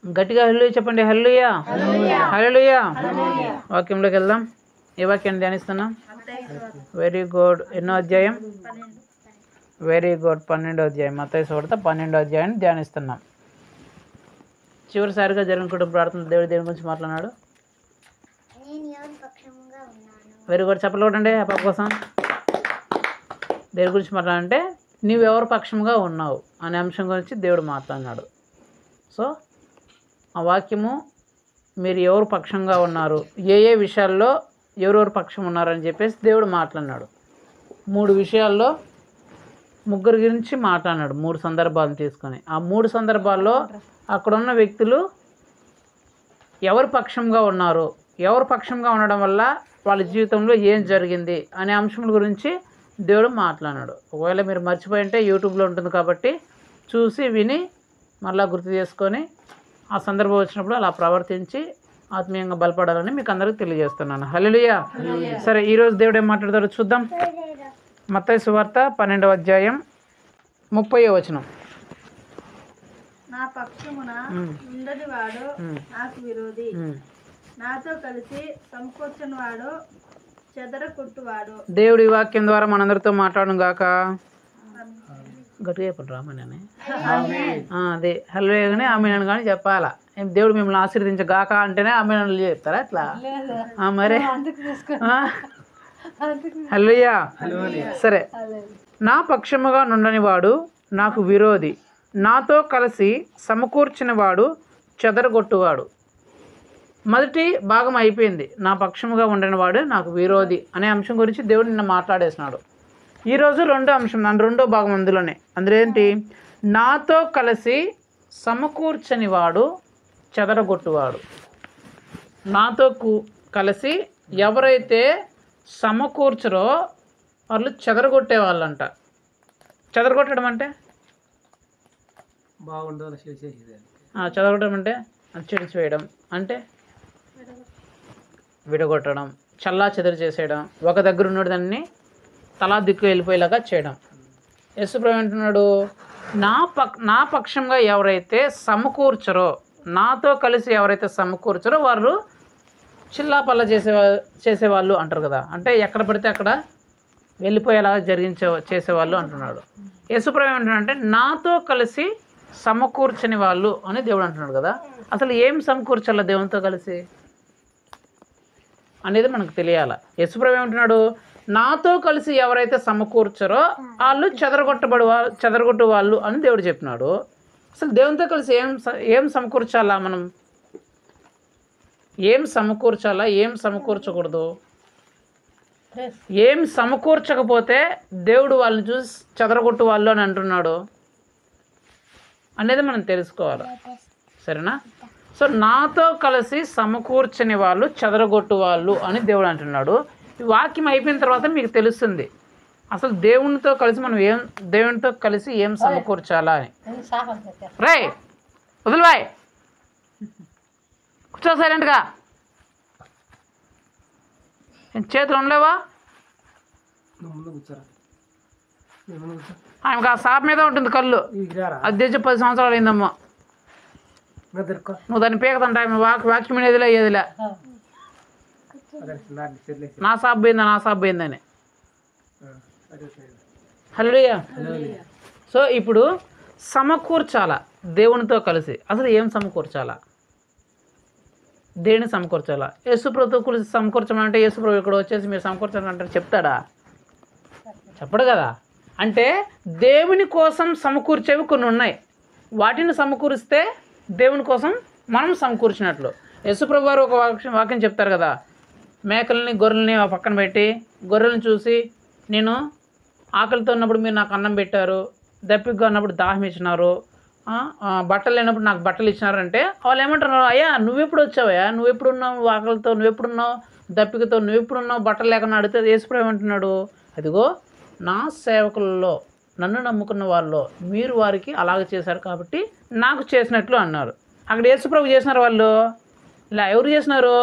గట్టిగా హల్లెలూయా చెప్పండి. హల్లెలూయా హల్లెలూయా. వాక్యంలోకి వెళ్దాం. ఏ వాక్యాన్ని ధ్యానిస్తున్నాం? Very good. ఎన్నో అధ్యాయం? Very good. 12వ అధ్యాయం. మత్తయి సువార్త 12వ అధ్యాయాన్ని ధ్యానిస్తున్నాం. చివరిసారిగా జరిగిన కుటుంబ ప్రార్థన దేవుడు దేని గురించి మాట్లాడినాడు? Very good. చెప్పలేదండి ఆ పాప కోసం. దేని గురించి మాట్లాడంటే నీవెవరు పక్షంగా ఉన్నావు అనే అంశం గురించి దేవుడు మాట్లాడినాడు. సో ఆ వాక్యము మీరు ఎవరు పక్షంగా ఉన్నారు, ఏ ఏ విషయాల్లో ఎవరెవరు పక్షం ఉన్నారని చెప్పేసి దేవుడు మాట్లాడినాడు. 3 విషయాల్లో ముగ్గురు గురించి మాట్లాడినాడు. 3 సందర్భాలను తీసుకొని ఆ 3 సందర్భాల్లో అక్కడున్న వ్యక్తులు ఎవరు పక్షంగా ఉన్నారు, ఎవరు పక్షంగా ఉండడం వల్ల వాళ్ళ జీవితంలో ఏం జరిగింది అనే అంశం గురించి దేవుడు మాట్లాడినాడు. ఒకవేళ మీరు మర్చిపోయి ఉంటే యూట్యూబ్లో ఉంటుంది కాబట్టి చూసి విని మళ్ళీ గుర్తు చేసుకొని ఆ సందర్భం వచ్చినప్పుడు అలా ప్రవర్తించి ఆత్మీయంగా బలపడాలని మీకు అందరికీ తెలియజేస్తున్నాను. హల్లెలూయా. సరే, ఈరోజు దేవుడు ఏం మాట్లాడతారో చూద్దాం. మత్తయి సువార్త 12వ అధ్యాయం 30వ వచనం. నా పక్షమున ఉండని వాడు నాకు విరోధి, నాతో కలిసి సమకూర్చని వాడు చెదరగొట్టువాడు. దేవుడి వాక్యం ద్వారా మనందరితో మాట్లాడడం గాక. గట్టిగా చెప్పండి రామని. అదే హల్లెలూయా కానీ ఆమేన్ కానీ చెప్పాలా. దేవుడు మిమ్మల్ని ఆశీర్వదించగాక అంటేనే ఆమేన్ చెప్తారా అట్లా? మరి హల్లెలూయా. సరే, నా పక్షముగా నుండని వాడు నాకు విరోధి, నాతో కలిసి సమకూర్చిన వాడు చెదరగొట్టువాడు. మొదటి భాగం అయిపోయింది. నా పక్షముగా ఉండని వాడు నాకు విరోధి అనే అంశం గురించి దేవుడు నిన్న మాట్లాడేసినాడు. ఈరోజు రెండో అంశం, రెండో భాగం అందులో ఏంటి? నాతో కలిసి సమకూర్చని వాడు చెదరగొట్టువాడు. నాతో కలిసి ఎవరైతే సమకూర్చరో వాళ్ళు చెదరగొట్టే వాళ్ళంట. చెదరగొట్టడం అంటే చెదరగొట్టడం అంటే చెడిచివేయడం, అంటే విడగొట్టడం, చల్లా చెదరు చేసేయడం, ఒక దగ్గర ఉన్న దాన్ని తలా దిక్కు వెళ్ళిపోయేలాగా చేయడం. యేసుప్రభువు అంటున్నాడు, నా పక్షంగా ఎవరైతే సమకూర్చరో, నాతో కలిసి ఎవరైతే సమకూర్చరో వారు చిల్లాపల్లా చేసేవాళ్ళు అంటారు కదా. అంటే ఎక్కడ పడితే అక్కడ వెళ్ళిపోయేలాగా చేసేవాళ్ళు అంటున్నాడు. యేసుప్రభువు ఏమంటున్నాడంటే నాతో కలిసి సమకూర్చని వాళ్ళు అని దేవుడు అంటున్నాడు కదా. అసలు ఏం సమకూర్చాల దేవునితో కలిసి అనేది మనకు తెలియాలి. యేసుప్రభువు ఏమంటున్నాడు? నాతో కలిసి ఎవరైతే సమకూర్చరో వాళ్ళు చెదరగొట్టు వాళ్ళు అని దేవుడు చెప్పినాడు. అసలు దేవునితో కలిసి ఏం సమకూర్చాలా? మనం ఏం సమకూర్చాలా, ఏం సమకూర్చకూడదు? ఏం సమకూర్చకపోతే దేవుడు వాళ్ళని చూసి చెదరగొట్టు వాళ్ళు అని అంటున్నాడు అనేది మనం తెలుసుకోవాలి. సరేనా? సో నాతో కలిసి సమకూర్చని వాళ్ళు చెదరగొట్టు వాళ్ళు అని దేవుడు అంటున్నాడు. ఈ వాక్యం అయిపోయిన తర్వాత మీకు తెలుస్తుంది అసలు దేవునితో కలిసి మనం దేవునితో కలిసి ఏం సమకూర్చాలా అని. రే వదిలివాయ్, కూర్చో సైలెంట్గా. చేతులు ఉండలేవా? ఆమెకు ఆ షాప్ మీద ఉంటుంది కళ్ళు. అది తెచ్చి 10 సంవత్సరాలు అయిందమ్మా. నువ్వు దాన్ని పీకదంట. ఆమె వాక్యం అనేదిలే అయ్యేదిలే. నా షాప్ పోయిందని. హల్లెలూయా. సో ఇప్పుడు సమకూర్చాలా దేవునితో కలిసి. అసలు ఏం సమకూర్చాలా? దేన్ని సమకూర్చాలా? యేసుప్రభుతో కలిసి సమకూర్చమంటే యేసుప్రభు ఇక్కడ వచ్చేసి మీరు సమకూర్చాలంటే చెప్తాడా? చెప్పడు కదా. అంటే దేవుని కోసం సమకూర్చేవి కొన్ని ఉన్నాయి. వాటిని సమకూరిస్తే దేవుని కోసం మనం సమకూర్చినట్లు. యేసుప్రభు వారు ఒక వాక్యం చెప్తారు కదా, మేకల్ని గొర్రెల్ని పక్కన పెట్టి గొర్రెలను చూసి నేను ఆకలితో ఉన్నప్పుడు మీరు నాకు అన్నం పెట్టారు, దప్పికగా ఉన్నప్పుడు దాహం ఇచ్చినారు, బట్టలు లేనప్పుడు నాకు బట్టలు ఇచ్చినారంటే వాళ్ళు ఏమంటున్నారు? అయ్యా నువ్వెప్పుడు వచ్చావయ్యా, నువ్వెప్పుడున్నావు ఆకలితో, నువ్వెప్పుడున్నావు దప్పికతో, నువ్వెప్పుడున్నావు బట్టలు లేకుండా అడిగితే యేసుప్రభు ఏమంటున్నాడు? అదిగో నా సేవకులలో నన్ను నమ్ముకున్న వాళ్ళు మీరు వారికి అలాగ చేశారు కాబట్టి నాకు చేసినట్లు అన్నారు. అక్కడ యేసుప్రభు చేసినారు వాళ్ళు ఇలా ఎవరు చేసినారు?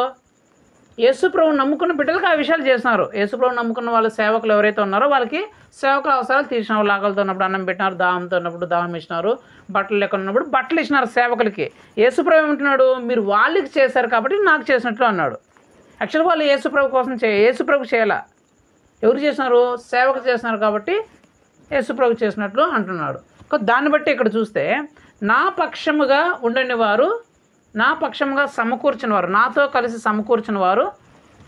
యేసుప్రభు నమ్ముకున్న బిడ్డలకు ఆ విషయాలు చేస్తున్నారు. యేసుప్రభు నమ్ముకున్న వాళ్ళ సేవకులు ఎవరైతే ఉన్నారో వాళ్ళకి సేవకుల అవసరాలు తీర్చిన వాళ్ళు, ఆకలితో ఉన్నప్పుడు అన్నం పెట్టినారు, దాహంతో ఉన్నప్పుడు దాహం ఇచ్చినారు, బట్టలు లేకుండా ఉన్నప్పుడు బట్టలు ఇచ్చినారు సేవకులకి. యేసుప్రభు ఏమంటున్నాడు, మీరు వాళ్ళకి చేశారు కాబట్టి నాకు చేసినట్లు అన్నాడు. యాక్చువల్గా వాళ్ళు యేసుప్రభు కోసం యేసుప్రభు చేయాల, ఎవరు చేసినారు, సేవకు చేస్తున్నారు కాబట్టి యేసుప్రభు చేసినట్లు అంటున్నాడు. దాన్ని బట్టి ఇక్కడ చూస్తే నా పక్షముగా ఉండని వారు, నా పక్షముగా సమకూర్చిన వారు, నాతో కలిసి సమకూర్చిన వారు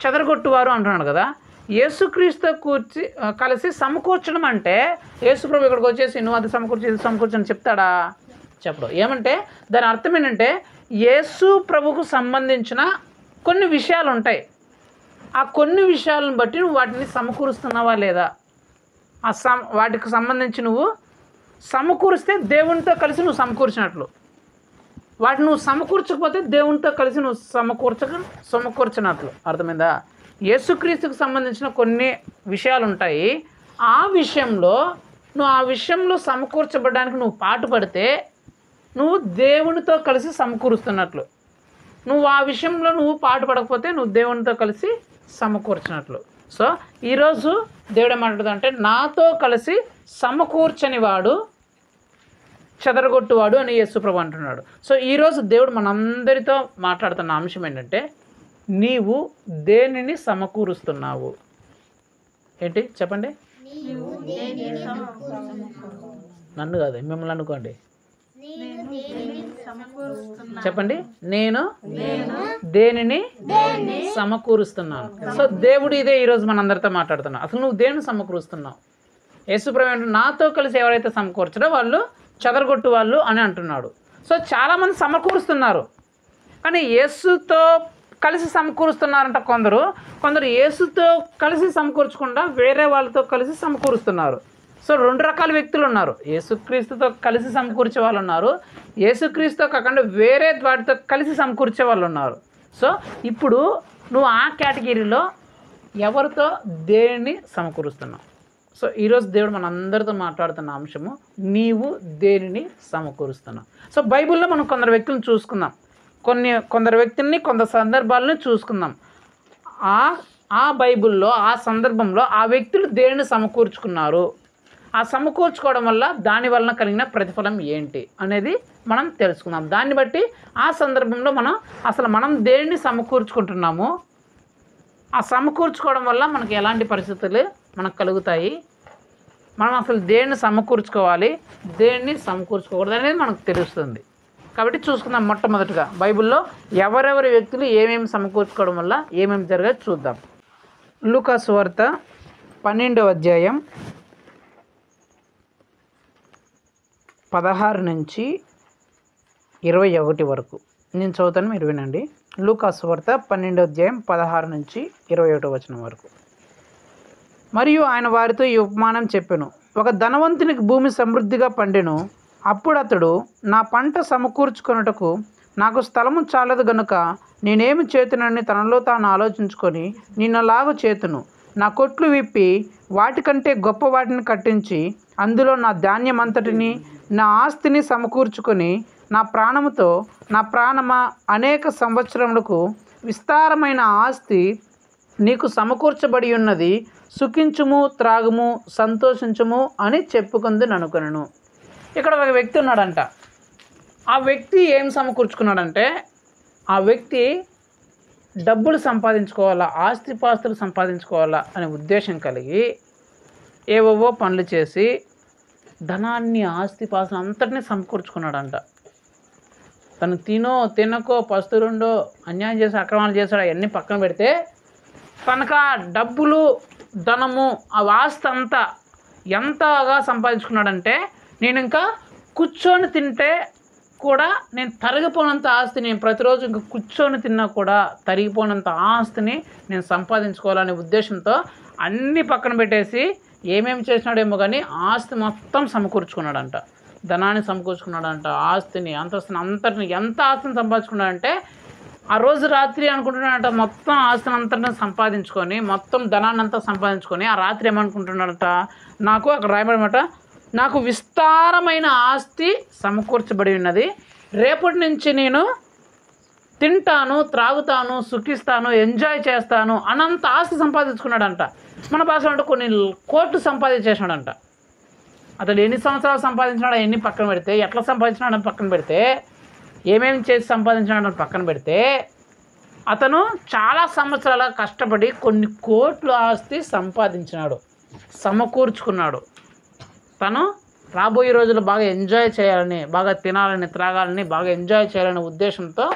చెదరగొట్టువారు అంటున్నాడు కదా. యేసుక్రీస్తు కలిసి సమకూర్చడం అంటే యేసుప్రభు ఇక్కడికి వచ్చేసి నువ్వు అది సమకూర్చి ఇది సమకూర్చని చెప్తాడా? చెప్పడు. ఏమంటే దాని అర్థం ఏంటంటే యేసు ప్రభుకు సంబంధించిన కొన్ని విషయాలు ఉంటాయి. ఆ కొన్ని విషయాలను బట్టి నువ్వు వాటిని సమకూరుస్తున్నావా లేదా, వాటికి సంబంధించి నువ్వు సమకూరిస్తే దేవునితో కలిసి నువ్వు సమకూర్చినట్లు, వాటిని నువ్వు సమకూర్చకపోతే దేవునితో కలిసి నువ్వు సమకూర్చినట్లు. అర్థమైందా? యేసుక్రీస్తుకు సంబంధించిన కొన్ని విషయాలు ఉంటాయి. ఆ విషయంలో సమకూర్చబడడానికి నువ్వు పాటుపడితే నువ్వు దేవునితో కలిసి సమకూరుస్తున్నట్లు. నువ్వు ఆ విషయంలో నువ్వు పాటుపడకపోతే నువ్వు దేవునితో కలిసి సమకూర్చినట్లు. సో ఈరోజు దేవుడు ఏమంటుందంటే నాతో కలిసి సమకూర్చని వాడు చెదరగొట్టువాడు అని యేసుప్రభు అంటున్నాడు. సో ఈరోజు దేవుడు మనందరితో మాట్లాడుతున్న అంశం ఏంటంటే నీవు దేనిని సమకూరుస్తున్నావు? ఏంటి చెప్పండి? నన్ను కాదు, మిమ్మల్ని అనుకోండి. చెప్పండి. నేను దేనిని సమకూరుస్తున్నాను. సో దేవుడు ఇదే ఈరోజు మనందరితో మాట్లాడుతున్నావు. అసలు నువ్వు దేనిని సమకూరుస్తున్నావు? యేసుప్రభు అంటే నాతో కలిసి ఎవరైతే సమకూర్చారో వాళ్ళు చెదరగొట్టు వాళ్ళు అని అంటున్నాడు. సో చాలామంది సమకూరుస్తున్నారు, కానీ యేసుతో కలిసి సమకూరుస్తున్నారంట కొందరు యేసుతో కలిసి సమకూర్చకుండా వేరే వాళ్ళతో కలిసి సమకూరుస్తున్నారు. సో రెండు రకాల వ్యక్తులు ఉన్నారు. యేసుక్రీస్తుతో కలిసి సమకూర్చే వాళ్ళు ఉన్నారు, యేసుక్రీస్తుతో కాకుండా వేరే వాటితో కలిసి సమకూర్చే వాళ్ళు ఉన్నారు. సో ఇప్పుడు నువ్వు ఆ కేటగిరీలో ఎవరితో దేనిని సమకూరుస్తున్నావు? సో ఈరోజు దేవుడు మనందరితో మాట్లాడుతున్న అంశము నీవు దేనిని సమకూరుస్తున్నావు. సో బైబిల్లో మనం కొందరు వ్యక్తులను చూసుకుందాం, కొందరు వ్యక్తుల్ని కొందరు సందర్భాలను చూసుకుందాం. ఆ బైబిల్లో ఆ సందర్భంలో ఆ వ్యక్తులు దేనిని సమకూర్చుకున్నారు, ఆ సమకూర్చుకోవడం వల్ల దాని వలన కలిగిన ప్రతిఫలం ఏంటి అనేది మనం తెలుసుకుందాం. దాన్ని బట్టి ఆ సందర్భంలో మనం దేనిని సమకూర్చుకుంటున్నాము, ఆ సమకూర్చుకోవడం వల్ల మనకి ఎలాంటి పరిస్థితులు మనకు కలుగుతాయి, మనం అసలు దేన్ని సమకూర్చుకోవాలి, దేన్ని సమకూర్చుకోకూడదు అనేది మనకు తెలుస్తుంది. కాబట్టి చూసుకుందాం. మొట్టమొదటిగా బైబిల్లో ఎవరెవరి వ్యక్తులు ఏమేమి సమకూర్చుకోవడం వల్ల ఏమేమి జరగదు చూద్దాం. లూకా సువార్త 12వ అధ్యాయం 16 నుంచి 21 వరకు నేను చదువుతాను, మీరు వినండి. లూకా సువార్త 12వ అధ్యాయం 16 నుంచి 21 వచనం వరకు. మరియు ఆయన వారితో ఈ ఉపమానం చెప్పెను. ఒక ధనవంతునికి భూమి సమృద్ధిగా పండెను. అప్పుడు అతడు నా పంట సమకూర్చుకొనుటకు నాకు స్థలము చాలదు గనుక నేనేమి చేతునని తనలో తాను ఆలోచించుకొని నిన్నలాగు చేతును, నా కొట్లు విప్పి వాటికంటే గొప్ప వాటిని కట్టించి అందులో నా ధాన్యం అంతటిని నా ఆస్తిని సమకూర్చుకొని నా ప్రాణమా అనేక సంవత్సరములకు విస్తారమైన ఆస్తి నీకు సమకూర్చబడి ఉన్నది, సుఖించుము, త్రాగుము, సంతోషించుము అని చెప్పుకుందును అనుకొనెను. ఇక్కడ ఒక వ్యక్తి ఉన్నాడంట. ఆ వ్యక్తి ఏం సమకూర్చుకున్నాడంటే ఆ వ్యక్తి డబ్బులు సంపాదించుకోవాలా, ఆస్తిపాస్తులు సంపాదించుకోవాలా అనే ఉద్దేశం కలిగి ఏవేవో పనులు చేసి ధనాన్ని, ఆస్తిపాస్తులు అంతటినీ సమకూర్చుకున్నాడంట. తను తినకో పస్తులుండో అన్యాయం చేసి అక్రమాలు చేశాడు అవన్నీ పక్కన పెడితే తనకు ఆ డబ్బులు, ధనము, ఆ ఆస్తి అంతా ఎంతగా సంపాదించుకున్నాడంటే నేను ఇంకా కూర్చొని తింటే కూడా నేను తరిగిపోనంత ఆస్తి, నేను ప్రతిరోజు ఇంకా కూర్చొని తిన్నా కూడా తరిగిపోనంత ఆస్తిని నేను సంపాదించుకోవాలనే ఉద్దేశంతో అన్నీ పక్కన పెట్టేసి ఏమేమి చేసినాడేమో కానీ ఆస్తి మొత్తం సమకూర్చుకున్నాడంట. ధనాన్ని సమకూర్చుకున్నాడంట, ఆస్తిని, అంతస్తుని అంతటిని, ఎంత ఆస్తిని సంపాదించుకున్నాడంటే ఆ రోజు రాత్రి అనుకుంటున్నాడంట మొత్తం ఆస్తిని అంతటిని సంపాదించుకొని, మొత్తం ధనాన్ని అంతా సంపాదించుకొని ఆ రాత్రి ఏమనుకుంటున్నాడట, నాకు అక్కడ రాయబడమాట, నాకు విస్తారమైన ఆస్తి సమకూర్చబడి ఉన్నది, రేపటి నుంచి నేను తింటాను, త్రాగుతాను, సుఖిస్తాను, ఎంజాయ్ చేస్తాను అనంత ఆస్తి సంపాదించుకున్నాడంట. మన భాషలో అంటే కొన్ని కోట్లు సంపాదించేసినాడంట. అతడు ఎన్ని సంవత్సరాలు సంపాదించినాడో ఎన్ని పక్కన పెడితే, ఎట్లా సంపాదించినాడని పక్కన పెడితే, ఏమేమి చేసి సంపాదించినాడని పక్కన పెడితే, అతను చాలా సంవత్సరాల కష్టపడి కొన్ని కోట్ల ఆస్తి సంపాదించినాడు, సమకూర్చుకున్నాడు. తను రాబోయే రోజుల్లో బాగా ఎంజాయ్ చేయాలని, బాగా తినాలని, త్రాగాలని, బాగా ఎంజాయ్ చేయాలనే ఉద్దేశంతో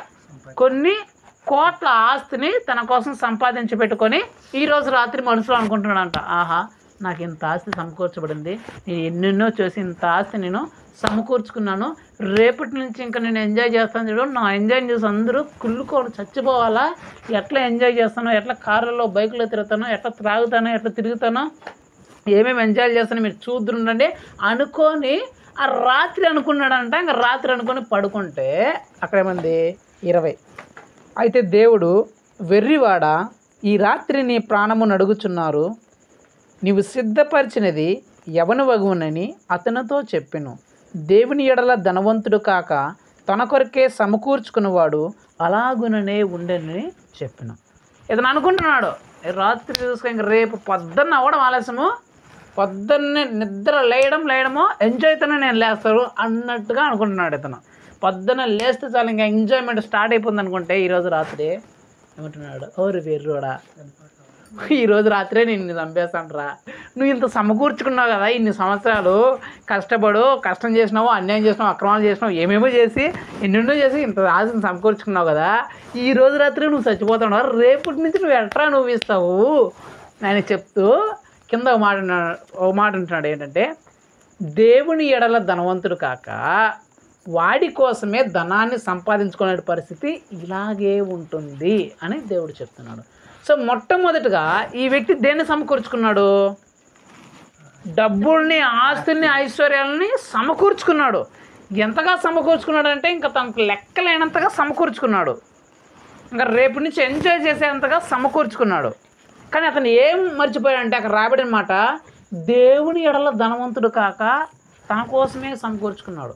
కొన్ని కోట్ల ఆస్తిని తన కోసం సంపాదించి పెట్టుకొని ఈరోజు రాత్రి మనసులో అనుకుంటున్నాడంట, ఆహా నాకు ఇంత ఆస్తి సమకూర్చబడింది, నేను ఎన్నెన్నో చేసి ఇంత ఆస్తి నేను సమకూర్చుకున్నాను, రేపటి నుంచి ఇంకా నేను ఎంజాయ్ చేస్తాను చూడు, నా ఎంజాయ్ చేసి అందరూ కుళ్ళుకోని చచ్చిపోవాలా, ఎట్లా ఎంజాయ్ చేస్తానో, ఎట్లా కార్లలో బైకులో తిరుగుతానో, ఎట్లా త్రాగుతానో, ఎట్లా తిరుగుతానో, ఏమేమి ఎంజాయ్ చేస్తానో మీరు చూద్దుండండి అనుకొని ఆ రాత్రి అనుకున్నాడంట. ఇంకా రాత్రి అనుకొని పడుకుంటే అక్కడ ఏమంది 20. అయితే దేవుడు, వెర్రివాడ, ఈ రాత్రి నీ ప్రాణము నడుగుచున్నారు, నీవు సిద్ధపరిచినది ఎవని వగునని అతనితో చెప్పెను. దేవుని ఎడల ధనవంతుడు కాక తన కొరకే సమకూర్చుకున్నవాడు అలాగుననే ఉండని చెప్పిన. ఇతను అనుకుంటున్నాడు, రాత్రి చూసుకొని ఇంక రేపు పొద్దున్న అవ్వడం ఆలస్యము, పొద్దున్నే నిద్ర లేయడమో ఎంజాయ్తోనే నేను లేస్తాను అన్నట్టుగా అనుకుంటున్నాడు ఇతను. పొద్దున్న లేస్తే చాలు ఇంకా ఎంజాయ్మెంట్ స్టార్ట్ అయిపోతుంది అనుకుంటే ఈరోజు రాత్రి ఏమంటున్నాడు, ఓరి వెర్రోడా, ఈరోజు రాత్రే నేను చంపేస్తాను రా, నువ్వు ఇంత సమకూర్చుకున్నావు కదా, ఇన్ని సంవత్సరాలు కష్టం చేసినావు, అన్యాయం చేసినావు, అక్రమాలు చేసినావు, ఏమేమో చేసి ఎన్నెన్నో చేసి ఇంత ఆశను సమకూర్చుకున్నావు కదా, ఈ రోజు రాత్రి నువ్వు చచ్చిపోతున్నావు, రేపటి నుంచి నువ్వు ఎట్రా నువ్వు ఇస్తావు అని చెప్తూ కింద ఒక మాట అంటున్నాడు, ఏంటంటే దేవుని ఎడల ధనవంతుడు కాక వాడి కోసమే ధనాన్ని సంపాదించుకునే పరిస్థితి ఇలాగే ఉంటుంది అని దేవుడు చెప్తున్నాడు. సో మొట్టమొదటిగా ఈ వ్యక్తి దేన్ని సమకూర్చుకున్నాడు? డబ్బుల్ని, ఆస్తుల్ని, ఐశ్వర్యాలని సమకూర్చుకున్నాడు. ఎంతగా సమకూర్చుకున్నాడంటే ఇంకా తనకు లెక్కలేనంతగా సమకూర్చుకున్నాడు. ఇంకా రేపు నుంచి ఎంజాయ్ చేసేంతగా సమకూర్చుకున్నాడు. కానీ అతను ఏం మర్చిపోయాడంటే అక్కడ రాబడిన మాట, దేవుని ఎడల ధనవంతుడు కాక తన కోసమే సమకూర్చుకున్నాడు.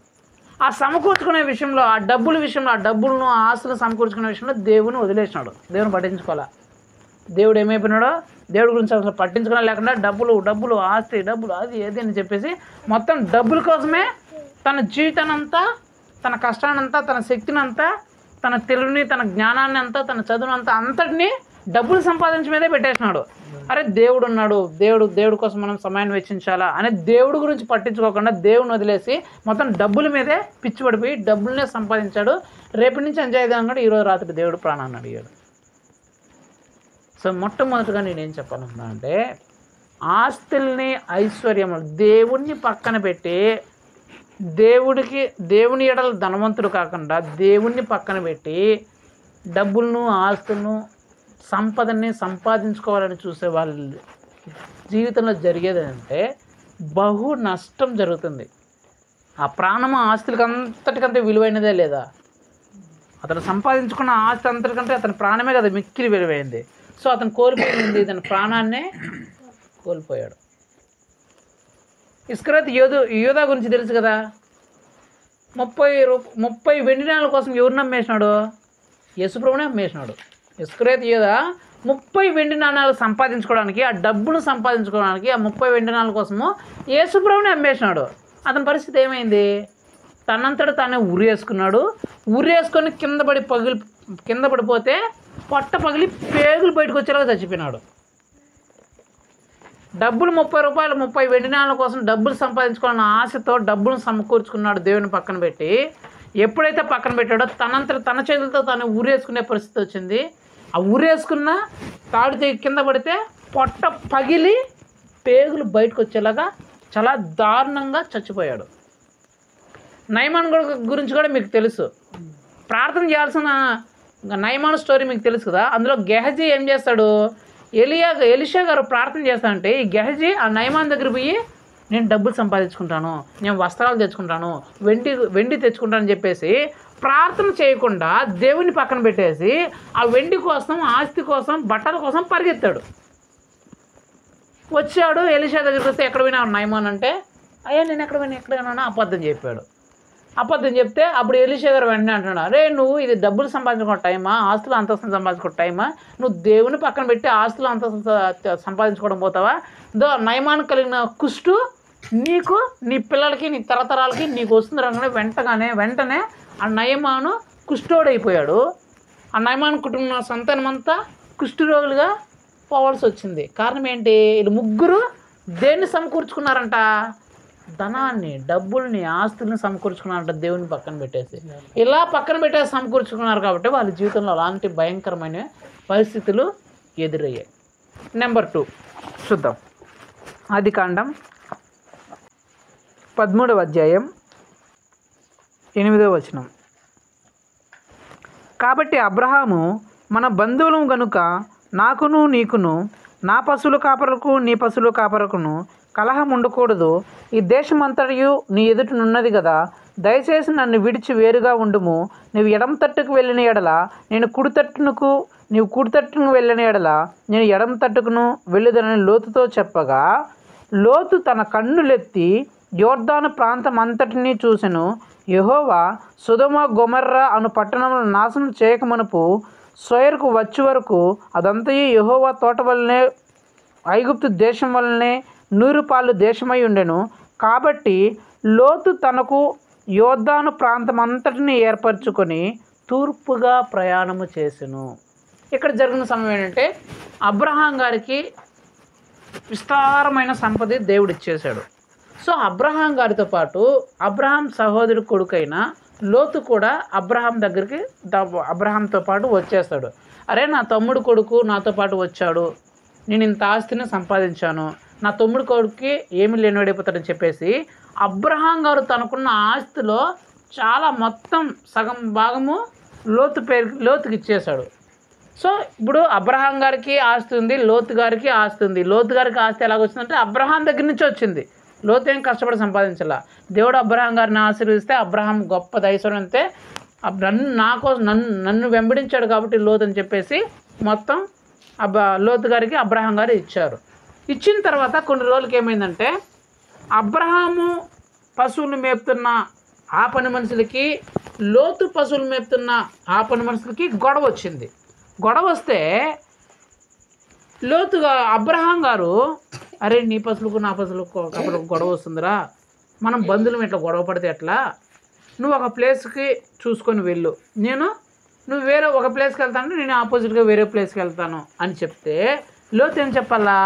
ఆ సమకూర్చుకునే విషయంలో, ఆ డబ్బుల విషయంలో, ఆ డబ్బులను, ఆ ఆస్తులు సమకూర్చుకునే విషయంలో దేవుని వదిలేసినాడు. దేవుని పట్టించుకోవాలా. దేవుడు ఏమైపోయినాడో దేవుడి గురించి అసలు పట్టించుకునే లేకుండా డబ్బులు, ఆస్తి, డబ్బులు, అది ఏది అని చెప్పేసి మొత్తం డబ్బుల కోసమే తన జీవితానంతా, తన కష్టాన్నంతా, తన శక్తినంతా, తన తెలివిని, తన జ్ఞానాన్ని అంతా, తన చదువునంతా అంతటినీ డబ్బులు సంపాదించే మీదే పెట్టేసినాడు. అరే దేవుడు ఉన్నాడు, దేవుడి కోసం మనం సమయాన్ని వెచ్చించాలా అనే దేవుడి గురించి పట్టించుకోకుండా దేవుని వదిలేసి మొత్తం డబ్బుల మీదే పిచ్చి పడిపోయి డబ్బులనే సంపాదించాడు. రేపటి నుంచి ఎంజాయ్ చేద్దాం, ఈరోజు రాత్రి దేవుడు ప్రాణాన్ని అడిగాడు. సో మొట్టమొదటిగా నేనేం చెప్పాలనుకున్నా అంటే, ఆస్తుల్ని, ఐశ్వర్యములు దేవుణ్ణి పక్కన పెట్టి, దేవుని ఎడల ధనవంతుడు కాకుండా దేవుణ్ణి పక్కన పెట్టి డబ్బులను, ఆస్తులను, సంపదని సంపాదించుకోవాలని చూసే వాళ్ళ జీవితంలో జరిగేది అంటే బహు నష్టం జరుగుతుంది. ఆ ప్రాణము ఆస్తులకి అంతటికంటే విలువైనదే లేదా? అతను సంపాదించుకున్న ఆస్తి అంతటికంటే అతని ప్రాణమే కదా మిక్కిలి విలువైంది. సో అతను కోల్పోయింది, తన ప్రాణాన్నే కోల్పోయాడు. ఇస్కరియోతు యూదా గురించి తెలుసు కదా, 30 వెండి నాణాల కోసం ఎవరిని అమ్మేసినాడు? యేసుప్రభునే అమ్మేసినాడు. ఇస్కరియోతు యూదా 30 వెండి నాణాలు సంపాదించుకోవడానికి, ఆ డబ్బును సంపాదించుకోవడానికి, ఆ 30 వెండి నాణాల కోసము యేసుప్రభునే అమ్మేసినాడు. అతని పరిస్థితి ఏమైంది? తనంతట తానే ఉరేసుకున్నాడు. ఉరేసుకొని కింద పడిపోతే పొట్ట పగిలి పేగులు బయటకు వచ్చేలాగా చచ్చిపోయినాడు. డబ్బులు 30 రూపాయలు, 30 వెండి నాణాల కోసం డబ్బులు సంపాదించుకోవాలన్న ఆశతో డబ్బులు సమకూర్చుకున్నాడు దేవుని పక్కన పెట్టి. ఎప్పుడైతే పక్కన పెట్టాడో తన చేతులతో తాను ఊరేసుకునే పరిస్థితి వచ్చింది. ఆ ఊరేసుకున్న తాడు కింద పడితే పొట్ట పగిలి పేగులు బయటకు వచ్చేలాగా చాలా దారుణంగా చచ్చిపోయాడు. నయమాన్ గురించి కూడా మీకు తెలుసు. ప్రార్థన చేయాల్సిన నయమాన్ స్టోరీ మీకు తెలుసు కదా. అందులో గెహజీ ఏం చేస్తాడు? ఎలీషా గారు ప్రార్థన చేస్తానంటే ఈ గెహజీ ఆ నయమాన్ దగ్గర పోయి, నేను డబ్బులు సంపాదించుకుంటాను, నేను వస్త్రాలు తెచ్చుకుంటాను, వెండి తెచ్చుకుంటాను అని చెప్పేసి ప్రార్థన చేయకుండా దేవుని పక్కన పెట్టేసి ఆ వెండి కోసం, ఆస్తి కోసం, బట్టల కోసం పరిగెత్తాడు. వచ్చాడు ఎలీషా దగ్గరికి వస్తే, ఎక్కడ పోయినా నయమాన్ అంటే, అయ్యా నేను ఎక్కడ పోయినా అబద్ధం చెప్పాడు. అబద్ధం చెప్తే అప్పుడు ఎలీషా గారు వెంటనే అంటున్నాడు, అరే నువ్వు ఇది డబ్బులు సంపాదించుకున్న టైమా, ఆస్తులు అంతస్తులు సంపాదించుకున్న టైమా, నువ్వు దేవుని పక్కన పెట్టి ఆస్తులు అంతస్తులు సంపాదించుకోవడం పోతావా? నయమాను కలిగిన కుష్టు నీకు, నీ పిల్లలకి, నీ తరతరాలకి నీకు వస్తుంది అనగానే వెంటనే ఆ నయమాను కుష్ఠోడైపోయాడు. ఆ నయమాను కుటుంబం సంతానం అంతా కుష్ఠరోగులుగా పోవాల్సి వచ్చింది. కారణం ఏంటి? వీళ్ళు ముగ్గురు దేన్ని సమకూర్చుకున్నారంట? ధనాన్ని, డబ్బుల్ని, ఆస్తుల్ని సమకూర్చుకున్నారంట దేవుని పక్కన పెట్టేసి. ఇలా పక్కన పెట్టేసి సమకూర్చుకున్నారు కాబట్టి వాళ్ళ జీవితంలో అలాంటి భయంకరమైన పరిస్థితులు ఎదురయ్యాయి. నెంబర్ 2 చూద్దాం. ఆదికాండం 13వ అధ్యాయం 8వ వచనం. కాబట్టి అబ్రహాము, మన బంధువులం గనుక నాకును నీకును, నా పశువుల కాపరులకు నీ పశువుల కాపరుకును కలహం ఉండకూడదు. ఈ దేశమంతటియు నీ ఎదుటనున్నది కదా, దయచేసి నన్ను విడిచి వేరుగా ఉండుము. నీవు ఎడమ తట్టుకు వెళ్ళిన ఎడల నేను కుడి తట్టునకు, నీవు కుడి తట్టును వెళ్ళిన ఎడల నేను ఎడమ తట్టుకును వెళ్ళుదనని లోతుతో చెప్పగా, లోతు తన కన్నులెత్తి యోర్దాను ప్రాంతం అంతటినీ చూసెను. యెహోవా సొదొమ గొమొర్రా అను పట్టణములను నాశనం చేయకమునుపు సోయరుకు వచ్చే వరకు అదంతయు యెహోవా తోట వలనే, ఐగుప్తు దేశం వలనే నూరుపాలు దేశమై ఉండెను. కాబట్టి లోతు తనకు యోర్దాను ప్రాంతం అంతటిని ఏర్పరచుకొని తూర్పుగా ప్రయాణము చేసెను. ఇక్కడ జరిగిన సమయం ఏంటంటే, అబ్రహాం గారికి విస్తారమైన సంపద దేవుడు ఇచ్చేశాడు. సో అబ్రహాం గారితో పాటు అబ్రహాం సహోదరు కొడుకైన లోతు కూడా అబ్రహాం దగ్గరికి అబ్రహాంతో పాటు వచ్చేస్తాడు. అరే నా తమ్ముడు కొడుకు నాతో పాటు వచ్చాడు, నేను ఇంత ఆస్తిని సంపాదించాను, నా తమ్ముడు కొడుకుకి ఏమి లేనివాడైపోతాడని చెప్పేసి అబ్రహాం గారు తనకున్న ఆస్తిలో చాలా మొత్తం సగం భాగము లోతుకి ఇచ్చేశాడు. సో ఇప్పుడు అబ్రహాం గారికి ఆస్తి ఉంది, లోతు గారికి ఆస్తి ఉంది. లోతు గారికి ఆస్తి ఎలాగొచ్చిందంటే అబ్రహాం దగ్గర నుంచి వచ్చింది. లోతు ఏం కష్టపడి సంపాదించాల. దేవుడు అబ్రహాం గారిని ఆశీర్వదిస్తే అబ్రహాం గొప్ప దైశ్వర్యం అంతే, నన్ను వెంబడించాడు కాబట్టి లోతు అని చెప్పేసి మొత్తం లోతు గారికి అబ్రహాం గారు ఇచ్చారు. ఇచ్చిన తర్వాత కొన్ని రోజులకి ఏమైందంటే, అబ్రహాము పశువులు మేపుతున్న ఆ పని మనుషులకి, లోతు పశువులు మేపుతున్న ఆ పని మనుషులకి గొడవ వచ్చింది. గొడవ వస్తే లోతుగా అబ్రహాం గారు, అరే నీ పశువులకు నా పశువులకు గొడవ వస్తుందిరా, మనం బంధువులు ఇట్లా గొడవ పడితే ఎట్లా, నువ్వు ఒక ప్లేస్కి చూసుకొని వెళ్ళు, నువ్వు వేరే ఒక ప్లేస్కి వెళ్తానంటే నేను ఆపోజిట్గా వేరే ప్లేస్కి వెళ్తాను అని చెప్తే, లోతు ఏం చెప్పాలా,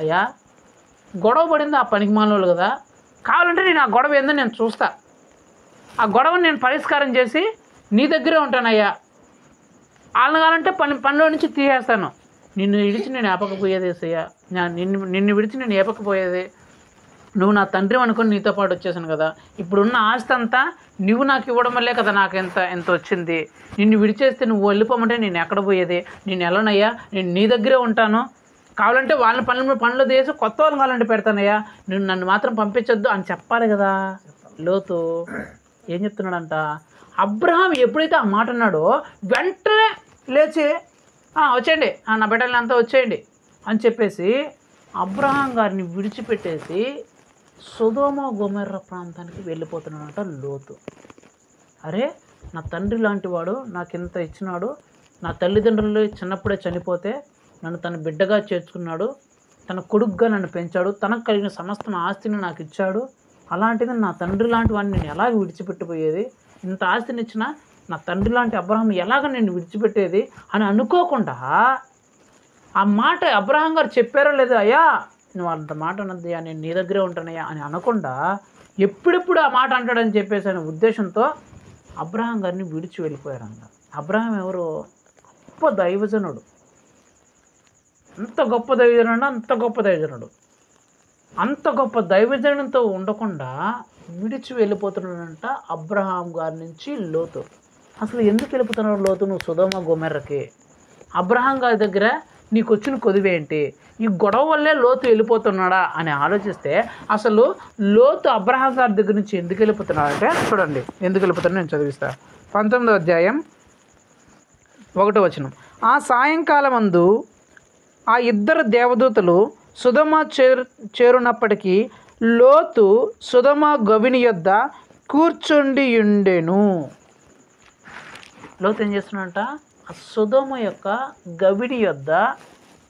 అయ్యా గొడవ పడింది ఆ పనికి మానవులు కదా, కావాలంటే నేను ఆ గొడవ ఏందో నేను చూస్తా, ఆ గొడవని నేను పరిష్కారం చేసి నీ దగ్గరే ఉంటానయ్యా, వాళ్ళని కావాలంటే పనిలో నుంచి తీసేస్తాను, నిన్ను విడిచి నేను ఏపకపోయేది ఏసయ్యా, నిన్ను విడిచి నేను ఏపకపోయేది, నువ్వు నా తండ్రి అనుకొని నీతో పాటు వచ్చేసాను కదా, ఇప్పుడున్న ఆస్తి అంతా నువ్వు నాకు ఇవ్వడం వల్లే కదా నాకు ఎంత వచ్చింది, నిన్ను విడిచేస్తే నువ్వు వెళ్ళిపోమంటే నేను ఎక్కడ పోయేది, నేను వెళ్ళనయ్యా, నేను నీ దగ్గరే ఉంటాను, కావాలంటే వాళ్ళని పనులు చేసి కొత్త వాళ్ళని కావాలంటే పెడతానయ్యా, నువ్వు నన్ను మాత్రం పంపించొద్దు అని చెప్పాలి కదా. లోతు ఏం చెప్తున్నాడంట, అబ్రహాం ఎప్పుడైతే ఆ మాట అన్నాడో వెంటనే లేచి వచ్చేయండి, నా బిడ్డలని అంతా వచ్చేయండి అని చెప్పేసి అబ్రహాం గారిని విడిచిపెట్టేసి సొదొమ గొమొర్రా ప్రాంతానికి వెళ్ళిపోతున్నాడంట లోతు. అరే నా తండ్రి లాంటి వాడు నాకు ఇంత ఇచ్చినాడు, నా తల్లిదండ్రులు చిన్నప్పుడే చనిపోతే నన్ను తన బిడ్డగా చేర్చుకున్నాడు, తన కొడుకుగా నన్ను పెంచాడు, తనకు కలిగిన సమస్త ఆస్తిని నాకు ఇచ్చాడు, అలాంటిది నా తండ్రి లాంటి వాడిని నేను ఎలాగ విడిచిపెట్టిపోయేది, ఇంత ఆస్తిని ఇచ్చినా నా తండ్రి లాంటి అబ్రహాం ఎలాగ నేను విడిచిపెట్టేది అని అనుకోకుండా, ఆ మాట అబ్రహాం గారు చెప్పారో లేదో, అయ్యా నువ్వు అంత మాట అన్నదయ్యా, నేను నీ దగ్గరే ఉంటానయ్యా అని అనకుండా ఎప్పుడెప్పుడు ఆ మాట అంటాడని చెప్పేసి అనే ఉద్దేశంతో అబ్రహాం గారిని విడిచి వెళ్ళిపోయారంట. అబ్రహాం ఎవరు? గొప్ప దైవజనుడు, అంత గొప్ప దైవజనుడు, అంత గొప్ప దైవజనంతో ఉండకుండా విడిచి వెళ్ళిపోతున్నాడంట అబ్రహాం గారి నుంచి లోతు. అసలు ఎందుకు వెళ్ళిపోతున్నాడు లోతు నువ్వు సొదొమ గొమొర్రాకి? అబ్రహాం గారి దగ్గర నీకు వచ్చిన కొదువేంటి? ఈ గొడవ వల్లే లోతు వెళ్ళిపోతున్నాడా అని ఆలోచిస్తే, అసలు లోతు అబ్రహాం గారి దగ్గర నుంచి ఎందుకు వెళ్ళిపోతున్నాడంటే చూడండి, ఎందుకు వెళ్ళిపోతున్నా నేను చదివిస్తా. 19వ అధ్యాయం 1వ వచనం. ఆ సాయంకాలమందు ఆ ఇద్దరు దేవదూతలు సొదొమ చేరునప్పటికీ లోతు సొదొమ గవిని యొద్ద కూర్చుండి ఉండెను. లోతు ఏం చేస్తున్నాడంట? ఆ సొదొమ యొక్క గవిడి యొద్ద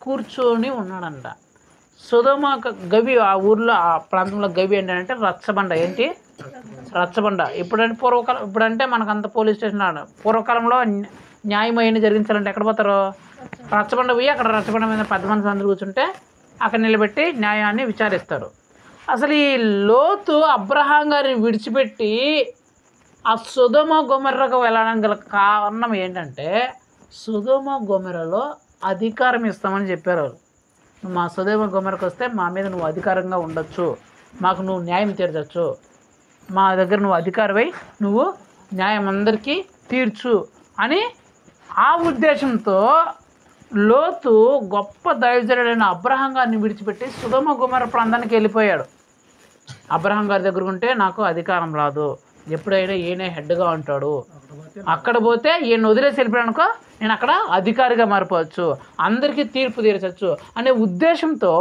కూర్చొని ఉన్నాడంట. సొదొమ గవి, ఆ ఊర్లో ఆ ప్రాంతంలో గవి ఏంటంటే రచ్చబండ. ఏంటి? రచ్చబండ. ఇప్పుడంటే మనకు అంత పోలీస్ స్టేషన్. పూర్వకాలంలో న్యాయమయ్యని జరిగించాలంటే ఎక్కడ పోతారు? రచ్చబండ పోయి అక్కడ రచ్చబండ మీద 10 మంది అందరూ కూర్చుంటే అక్కడ నిలబెట్టి న్యాయాన్ని విచారిస్తారు. అసలు ఈ లోతు అబ్రహాం గారిని విడిచిపెట్టి ఆ సొదొమ గొమొర్రకు వెళ్ళడానికి గల కారణం ఏంటంటే, సొదొమ గొమొర్రలో అధికారం ఇస్తామని చెప్పారు. నువ్వు మా సొదొమ గొమొర్రకు వస్తే మా మీద నువ్వు అధికారంగా ఉండొచ్చు, మాకు నువ్వు న్యాయం తీర్చచ్చు, మా దగ్గర నువ్వు అధికారమై నువ్వు న్యాయం అందరికీ తీర్చు అని ఆ ఉద్దేశంతో లోతు గొప్ప దైవజనుడైన అబ్రహాం గారిని విడిచిపెట్టి సొదొమ గొమొర్రా ప్రాంతానికి వెళ్ళిపోయాడు. అబ్రహాం గారి దగ్గర ఉంటే నాకు అధికారం రాదు, ఎప్పుడైనా ఈయనే హెడ్గా ఉంటాడు, అక్కడ పోతే ఈయన వదిలేసి వెళ్ళిపోయానుకో నేను అక్కడ అధికారిగా మారిపోవచ్చు, అందరికీ తీర్పు తీర్చచ్చు అనే ఉద్దేశంతో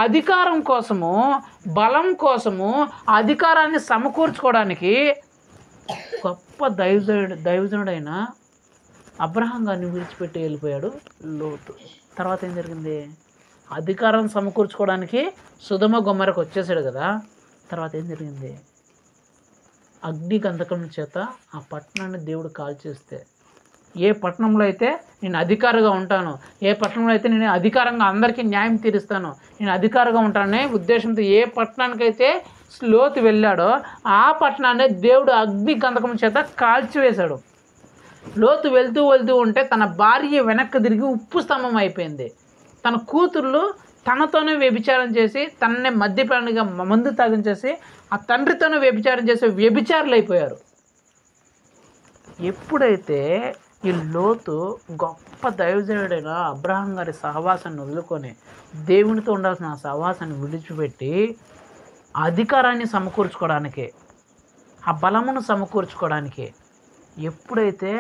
అధికారం కోసము, బలం కోసము, అధికారాన్ని సమకూర్చుకోవడానికి గొప్ప దైవజనుడైన అబ్రహాం గారిని విడిచిపెట్టి వెళ్ళిపోయాడు లోతు. తర్వాత ఏం జరిగింది? అధికారం సమకూర్చుకోవడానికి సొదొమ గొమొర్రకు వచ్చేసాడు కదా. తర్వాత ఏం జరిగింది? అగ్ని గంధకం చేత ఆ పట్టణాన్ని దేవుడు కాల్చేస్తే, ఏ పట్టణంలో అయితే నేను అధికారిగా ఉంటాను, ఏ పట్టణంలో అయితే నేను అధికారంగా అందరికీ న్యాయం తీరుస్తాను, నేను అధికారంగా ఉంటాననే ఉద్దేశంతో ఏ పట్టణానికైతే లోతు వెళ్ళాడో ఆ పట్టణాన్ని దేవుడు అగ్ని గంధకం చేత కాల్చివేశాడు. లోతు వెళ్తూ ఉంటే తన భార్య వెనక్కి తిరిగి ఉప్పు స్తంభం అయిపోయింది. తన కూతుర్లు తనతోనే వ్యభిచారం చేసి, తననే మద్యపానిగా మందు తాగించేసి ఆ తండ్రితోనే వ్యభిచారం చేసి వ్యభిచారులు అయిపోయారు. ఎప్పుడైతే ఈ లోతు గొప్ప దైవజనుడైన అబ్రహాం గారి సహవాసాన్ని వదులుకొని దేవునితో ఉండాల్సిన ఆ సహవాసాన్ని విడిచిపెట్టి అధికారాన్ని సమకూర్చుకోవడానికి, ఆ బలమును సమకూర్చుకోవడానికి, ఎప్పుడైతే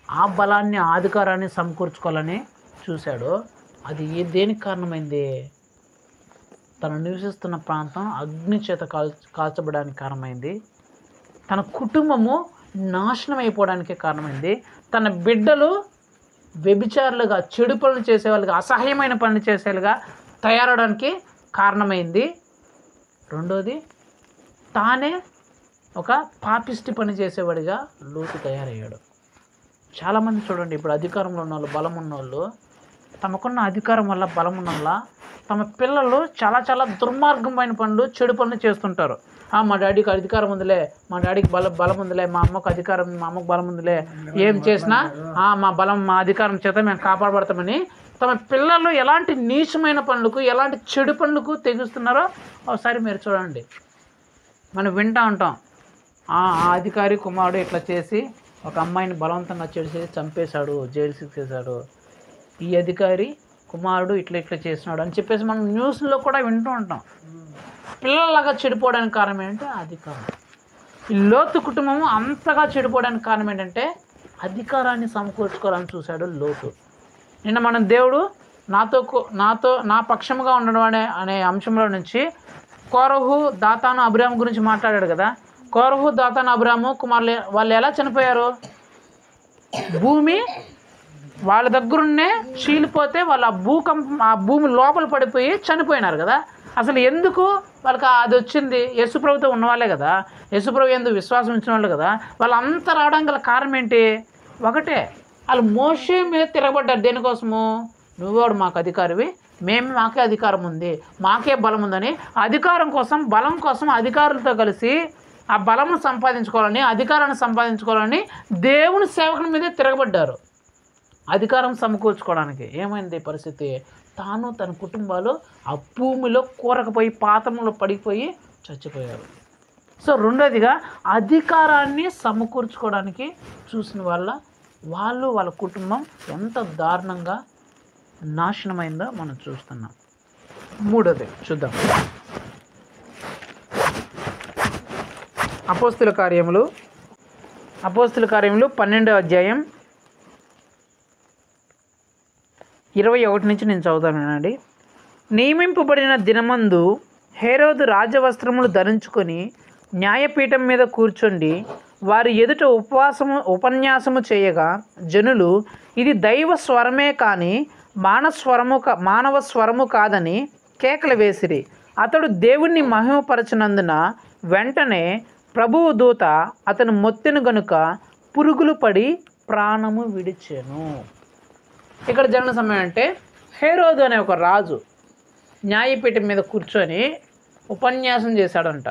ఆ బలాన్ని, అధికారాన్ని సమకూర్చుకోవాలని చూశాడో అది దేనికి కారణమైంది? తను నివసిస్తున్న ప్రాంతం అగ్ని చేత కాల్చబడానికి కారణమైంది. తన కుటుంబము నాశనం అయిపోవడానికి కారణమైంది. తన బిడ్డలు వ్యభిచారులుగా, చెడు పనులు చేసేవాళ్ళుగా, అసహ్యమైన పనులు చేసేవాళ్ళుగా తయారవడానికి కారణమైంది. రెండోది, తానే ఒక పాపిష్టి పని చేసేవాడిగా లోతు తయారయ్యాడు. చాలామంది చూడండి, ఇప్పుడు అధికారంలో ఉన్న వాళ్ళు, బలం ఉన్నోళ్ళు, తమకున్న అధికారం వల్ల, బలం ఉన్న వల్ల తమ పిల్లలు చాలా దుర్మార్గమైన పనులు, చెడు పనులు చేస్తుంటారు. మా డాడీకి అధికారం ఉందిలే, మా డాడీకి బలం ఉందిలే, మా అమ్మకు అధికారం, మా అమ్మకు బలం ఉందిలే, ఏం చేసినా మా అధికారం చేత మేము కాపాడబడతామని తమ పిల్లలు ఎలాంటి నీచమైన పనులకు, ఎలాంటి చెడు పనులకు తెగిస్తున్నారో ఒకసారి మీరు చూడండి. మనం వింటూ ఉంటాం, ఆ అధికారి కుమారుడు ఇట్లా చేసి ఒక అమ్మాయిని బలవంతంగా చేసి చంపేశాడు, జైలు శిక్షేశాడు, ఈ అధికారి కుమారుడు ఇట్లా చేసినాడు అని చెప్పేసి మనం న్యూస్లో కూడా వింటూ ఉంటాం. పిల్లలాగా చెడిపోవడానికి కారణం ఏంటంటే అధికారం. ఈ లోతు కుటుంబం అంతగా చెడిపోవడానికి కారణం ఏంటంటే అధికారాన్ని సమకూర్చుకోవాలని చూశాడు లోతు. నిన్న మనం దేవుడు నా పక్షముగా ఉండడం అనే అంశంలో నుంచి కోరహు, దాతాను, అబ్రాము గురించి మాట్లాడాడు కదా. కోరహు, దాతాను, అబ్రాము కుమారులు వాళ్ళు ఎలా చనిపోయారు? భూమి వాళ్ళ దగ్గరున్నే చీలిపోతే వాళ్ళు ఆ భూమి లోపల పడిపోయి చనిపోయినారు కదా. అసలు ఎందుకు వాళ్ళకి అది వచ్చింది? యేసుప్రభుతో ఉన్నవాళ్ళే కదా, యేసుప్రభు ఎందుకు విశ్వాసం ఇచ్చిన వాళ్ళు కదా. వాళ్ళంతా రావడానికి గల కారణం ఏంటి? ఒకటే, వాళ్ళు మోషే మీద తిరగబడ్డారు. దేనికోసము? నువ్వేవాడు మాకు అధికారివి, మాకే అధికారం ఉంది, మాకే బలం ఉందని అధికారం కోసం, బలం కోసం అధికారులతో కలిసి ఆ బలము సంపాదించుకోవాలని, అధికారాన్ని సంపాదించుకోవాలని దేవుని సేవకుని మీదే తిరగబడ్డారు. అధికారం సమకూర్చుకోవడానికి ఏమైంది పరిస్థితి? తాను తన కుటుంబాలు ఆ భూమిలో కూరకపోయి, పాతంలో పడిపోయి చచ్చిపోయారు. సో రెండోదిగా అధికారాన్ని సమకూర్చుకోవడానికి చూసిన వాళ్ళ కుటుంబం ఎంత దారుణంగా నాశనమైందో మనం చూస్తున్నాం. మూడోది చూద్దాం. అపోస్తుల కార్యములు 12వ అధ్యాయం 21 నుంచి నేను చదువుతానండి. నియమింపబడిన దినమందు హేరోదు రాజవస్త్రములు ధరించుకొని న్యాయపీఠం మీద కూర్చుండి వారి ఎదుట ఉపన్యాసము చేయగా జనులు ఇది దైవ స్వరమే కానీ మానవ స్వరము కాదని కేకలు వేసిరి. అతడు దేవుణ్ణి మహిమపరచినందున వెంటనే ప్రభువు దూత అతను మొత్తెను గనుక పురుగులు పడి ప్రాణము విడిచెను. ఇక్కడ జరిగిన సమయం అంటే హేరోదు అనే ఒక రాజు న్యాయపీఠం మీద కూర్చొని ఉపన్యాసం చేశాడంట,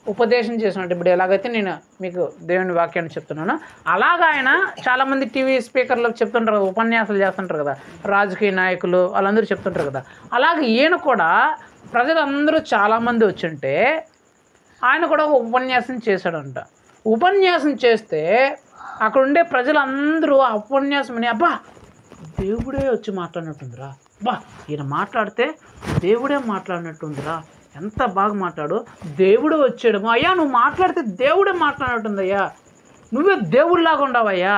ఉపదేశం చేసినట్టు. ఇప్పుడు ఎలాగైతే నేను మీకు దేవుని వాక్యాన్ని చెప్తున్నానో అలాగ ఆయన చాలామంది టీవీ స్పీకర్లో చెప్తుంటారు కదా, ఉపన్యాసాలు చేస్తుంటారు కదా, రాజకీయ నాయకులు వాళ్ళందరూ చెప్తుంటారు కదా. అలాగే ఈయన కూడా ప్రజలందరూ చాలామంది వచ్చుంటే ఆయన కూడా ఒక ఉపన్యాసం చేశాడంట. ఉపన్యాసం చేస్తే అక్కడ ఉండే ప్రజలందరూ ఆ ఉపన్యాసం అని అబ్బా దేవుడే వచ్చి మాట్లాడినట్టుందిరా, అబ్బా ఈయన మాట్లాడితే దేవుడే మాట్లాడినట్టుందిరా, ఎంత బాగా మాట్లాడు, దేవుడు వచ్చాడమ్మా, అయ్యా నువ్వు మాట్లాడితే దేవుడే మాట్లాడినట్టుందయ్యా, నువ్వే దేవుడిలాగా ఉండవయ్యా,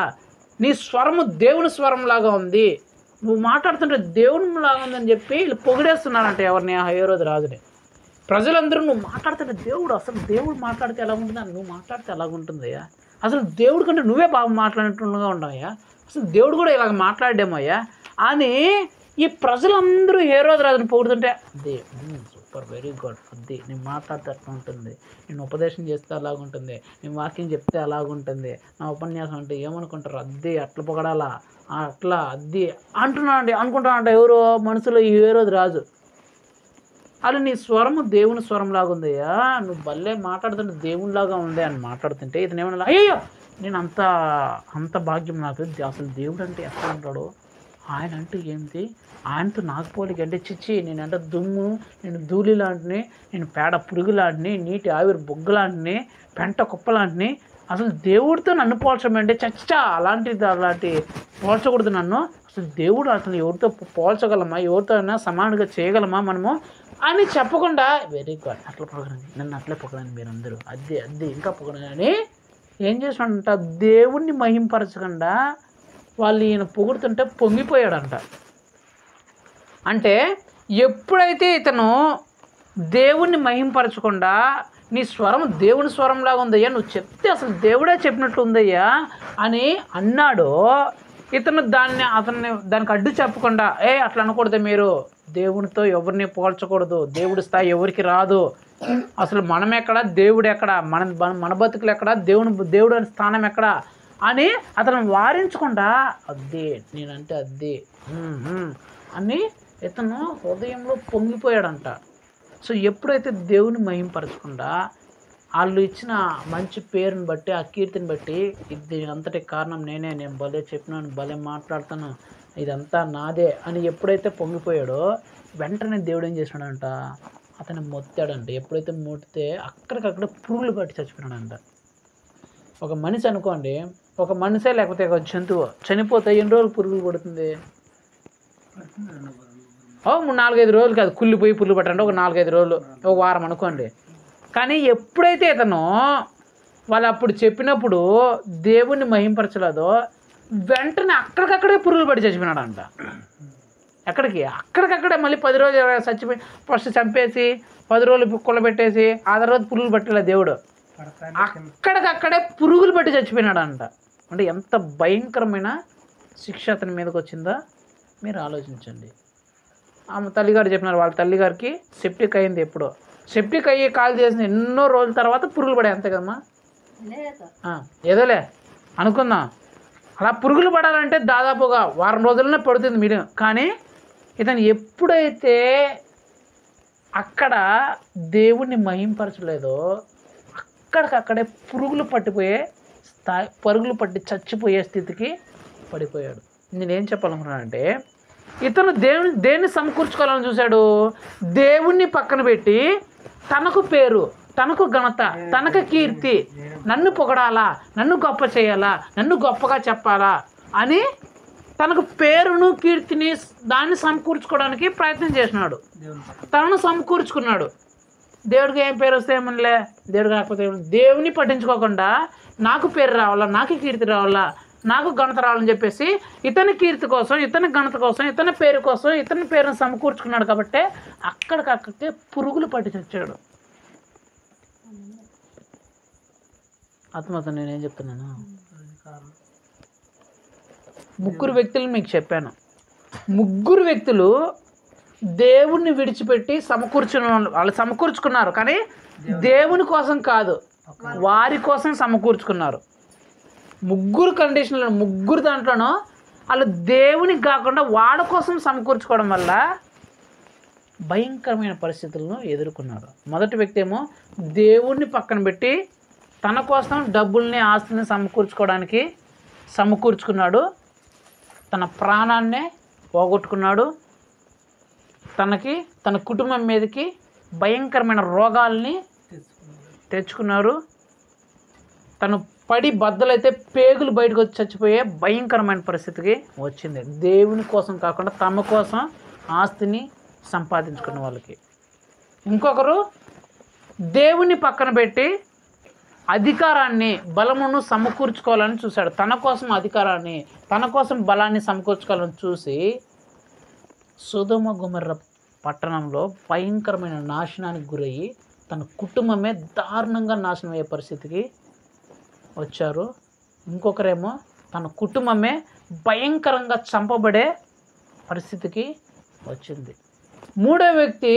నీ స్వరము దేవుని స్వరంలాగా ఉంది, నువ్వు మాట్లాడుతుంటే దేవునిలాగా ఉందని చెప్పి వీళ్ళు పొగిడేస్తున్నారంట ఎవరిని, ఆ హేరోదు రాజుని. ప్రజలందరూ నువ్వు మాట్లాడుతుంటే దేవుడు, అసలు దేవుడు మాట్లాడితే ఎలా ఉంటుందా, నువ్వు మాట్లాడితే ఎలాగుంటుందయ్యా, అసలు దేవుడి కంటే నువ్వే బాగా మాట్లాడినట్టుగా ఉండవయ్యా, అసలు దేవుడు కూడా ఇలాగ మాట్లాడేమయ్యా అని ఈ ప్రజలందరూ హేరోదు రాజుని పొగుడుతుంటే అదే సూపర్, వెరీ గుడ్, అది నేను మాట్లాడితే అట్లా ఉంటుంది, నేను ఉపదేశం చేస్తే అలాగుంటుంది, నేను వాక్యం చెప్తే అలాగుంటుంది, నా ఉపన్యాసం అంటే ఏమనుకుంటారు, అద్దీ అట్లా పొగడాలా, అట్లా అద్దీ అంటున్నానండి అనుకుంటానంట ఎవరో మనసులో ఈ హేరోదు రాజు. అలా నీ స్వరము దేవుని స్వరంలాగా ఉందయ్యా, నువ్వు భలే మాట్లాడుతుంటే దేవునిలాగా ఉంది అని మాట్లాడుతుంటే ఇతను ఏమన్నా అయ్యో నేను అంత భాగ్యం నాకు, అసలు దేవుడు అంటే ఎట్లా ఉంటాడు, ఆయన అంటే ఏంటి, ఆయనతో నాకు పోలిక అంటే చిచ్చి, నేనంటే దుమ్ము, నేను ధూళి లాంటిని, నేను పేడ పురుగు లాంటిని, నీటి ఆవిరి బొగ్గు లాంటిని, పెంట కుప్ప లాంటిని, అసలు దేవుడితో నన్ను పోల్చమంటే చచ్చా అలాంటి పోల్చకూడదు నన్ను, అసలు దేవుడు అసలు ఎవరితో పోల్చగలమా, ఎవరితో అయినా సమానంగా చేయగలమా మనము అని చెప్పకుండా వెరీ గుడ్ అట్లా పొగడండి, నన్ను అట్లే పొగడండి మీరందరూ, అద్దె ఇంకా పొగడండి అని ఏం చేసినాడంట, దేవుణ్ణి మహింపరచకుండా వాళ్ళు ఈయన పొగుడుతుంటే పొంగిపోయాడంట. అంటే ఎప్పుడైతే ఇతను దేవుణ్ణి మహింపరచకుండా నీ స్వరం దేవుని స్వరంలాగా ఉందయ్యా, నువ్వు చెప్తే అసలు దేవుడే చెప్పినట్లు ఉందయ్యా అని అన్నాడో, ఇతను దానికి అడ్డు చెప్పకుండా అట్లా అనకూడదు, మీరు దేవునితో ఎవరిని పోల్చకూడదు, దేవుడి స్థాయి ఎవరికి రాదు, అసలు మనం ఎక్కడ దేవుడు ఎక్కడ, మన బతుకులు ఎక్కడ, దేవుడు అనే స్థానం ఎక్కడ అని అతను వారించకుండా అద్దే నేనంటే అద్దే అని ఇతను హృదయంలో పొంగిపోయాడంట. సో ఎప్పుడైతే దేవుని మహింపరచకుండా వాళ్ళు ఇచ్చిన మంచి పేరుని బట్టి, ఆ కీర్తిని బట్టి, ఇది అంతటి కారణం నేనే, నేను భలే చెప్పినాను, భలే మాట్లాడుతాను, ఇదంతా నాదే అని ఎప్పుడైతే పొంగిపోయాడో వెంటనే దేవుడు ఏం చేసినాడంట, అతను మొత్తాడంట. ఎప్పుడైతే మొత్తితే అక్కడికక్కడ పురుగులు పట్టి చచ్చిపోయినాడంట. ఒక మనిషి అనుకోండి, ఒక మనిషే లేకపోతే ఒక జంతువు చనిపోతే ఎన్ని రోజులు పురుగులు పడుతుంది, 4-5 రోజులు కాదు, కుళ్ళిపోయి పురుగులు పట్టండి ఒక 4-5 రోజులు, ఒక వారం అనుకోండి. కానీ ఎప్పుడైతే ఇతను వాళ్ళు అప్పుడు చెప్పినప్పుడు దేవుణ్ణి మహింపరచలేదో వెంటనే అక్కడికక్కడే పురుగులు పడి చచ్చిపోయినాడంట. అక్కడికక్కడే మళ్ళీ 10 రోజులు చచ్చిపోయి ఫస్ట్ చంపేసి 10 రోజులు కుళ్ళబెట్టేసి ఆ తర్వాత పురుగులు పట్టలే దేవుడు, అక్కడికక్కడే పురుగులు పట్టి చచ్చిపోయినాడంట. అంటే ఎంత భయంకరమైన శిక్ష అతని మీదకి వచ్చిందో మీరు ఆలోచించండి. ఆమె తల్లిగారు చెప్పినారు, వాళ్ళ తల్లిగారికి సెప్టిక్ అయింది, ఎప్పుడో సెప్టిక్ అయ్యి కాల్ చేసిన ఎన్నో రోజుల తర్వాత పురుగులు పడే, అంతే కదమ్మా, ఏదోలే అనుకుందాం. అలా పురుగులు పడాలంటే దాదాపుగా వారం రోజులనే పడుతుంది మీరు. కానీ ఇతను ఎప్పుడైతే అక్కడ దేవుణ్ణి మహింపరచలేదో అక్కడికక్కడే పురుగులు పట్టి చచ్చిపోయే స్థితికి పడిపోయాడు. నేనేం చెప్పాలనుకున్నానంటే ఇతను దేన్ని సమకూర్చుకోవాలని చూశాడు, దేవుణ్ణి పక్కన పెట్టి తనకు పేరు, తనకు ఘనత, తనకు కీర్తి, నన్ను పొగడాలా, నన్ను గొప్ప చేయాలా, నన్ను గొప్పగా చెప్పాలా అని తనకు పేరును కీర్తిని దాన్ని సమకూర్చుకోవడానికి ప్రయత్నం చేసినాడు, తనను సమకూర్చుకున్నాడు. దేవుడికి ఏం పేరు వస్తే ఏమనిలే, దేవుడు కాకపోతే దేవుని పట్టించుకోకుండా నాకు పేరు రావాలా, నాకు కీర్తి రావాలా, నాకు ఘనత రావాలని చెప్పేసి ఇతని కీర్తి కోసం, ఇతని ఘనత కోసం, ఇతని పేరు కోసం ఇతని పేరును సమకూర్చుకున్నాడు. కాబట్టి అక్కడికక్కడికే పురుగులు పట్టి చచ్చాడు. అర్థమవుతుంది నేనేం చెప్తున్నాను. ముగ్గురు వ్యక్తులు మీకు చెప్పాను. ముగ్గురు వ్యక్తులు దేవుణ్ణి విడిచిపెట్టి వాళ్ళు సమకూర్చుకున్నారు, కానీ దేవుని కోసం కాదు, వారి కోసం సమకూర్చుకున్నారు. ముగ్గురు కండిషన్లో, ముగ్గురు దాంట్లోనూ వాళ్ళు దేవునికి కాకుండా వాడి కోసం సమకూర్చుకోవడం వల్ల భయంకరమైన పరిస్థితులను ఎదుర్కొన్నారు. మొదటి వ్యక్తి ఏమో దేవుణ్ణి పక్కన పెట్టి తన కోసం డబ్బుల్ని, ఆస్తిని సమకూర్చుకున్నాడు. తన ప్రాణాన్నే పోగొట్టుకున్నాడు. తన కుటుంబం మీదకి భయంకరమైన రోగాల్ని తెచ్చుకున్నారు. తను పడి బద్దలైతే పేగులు బయటకు వచ్చి చచ్చిపోయే భయంకరమైన పరిస్థితికి వచ్చింది. దేవుని కోసం కాకుండా తమ కోసం ఆస్తిని సంపాదించుకున్న వాళ్ళకి. ఇంకొకరు దేవుని పక్కన పెట్టి అధికారాన్ని, బలమును సమకూర్చుకోవాలని చూశాడు. తన కోసం అధికారాన్ని, తన కోసం బలాన్ని సమకూర్చుకోవాలని చూసి సొదొమ గొమొర్రా పట్టణంలో భయంకరమైన నాశనానికి గురయ్యి తన కుటుంబమే దారుణంగా నాశనం అయ్యే పరిస్థితికి వచ్చారు. ఇంకొకరేమో తన కుటుంబమే భయంకరంగా చంపబడే పరిస్థితికి వచ్చింది. మూడో వ్యక్తి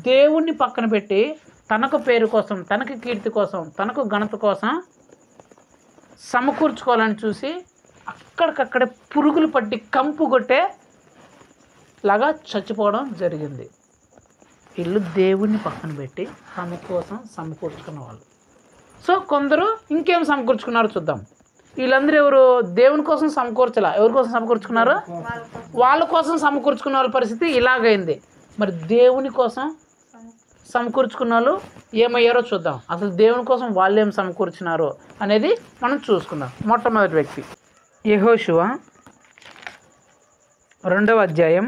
దేవుణ్ణి పక్కన పెట్టి తనకు పేరు కోసం, తనకు కీర్తి కోసం, తనకు ఘనత కోసం సమకూర్చుకోవాలని చూసి అక్కడికక్కడే పురుగులు పట్టి కంపు కొట్టే లాగా చచ్చిపోవడం జరిగింది. వీళ్ళు దేవుణ్ణి పక్కన పెట్టి తమ కోసం సమకూర్చుకున్న వాళ్ళు. సో కొందరు ఇంకేం సమకూర్చుకున్నారో చూద్దాం. వీళ్ళందరూ ఎవరు? దేవుని కోసం సమకూర్చలా. ఎవరి కోసం సమకూర్చుకున్నారు? వాళ్ళ కోసం సమకూర్చుకున్న వాళ్ళ పరిస్థితి ఇలాగైంది. మరి దేవుని కోసం సమకూర్చుకున్న వాళ్ళు ఏమయ్యారో చూద్దాం. అసలు దేవుని కోసం వాళ్ళు ఏం సమకూర్చున్నారు అనేది మనం చూసుకుందాం. మొట్టమొదటి వ్యక్తి యెహోషువ 2వ అధ్యాయం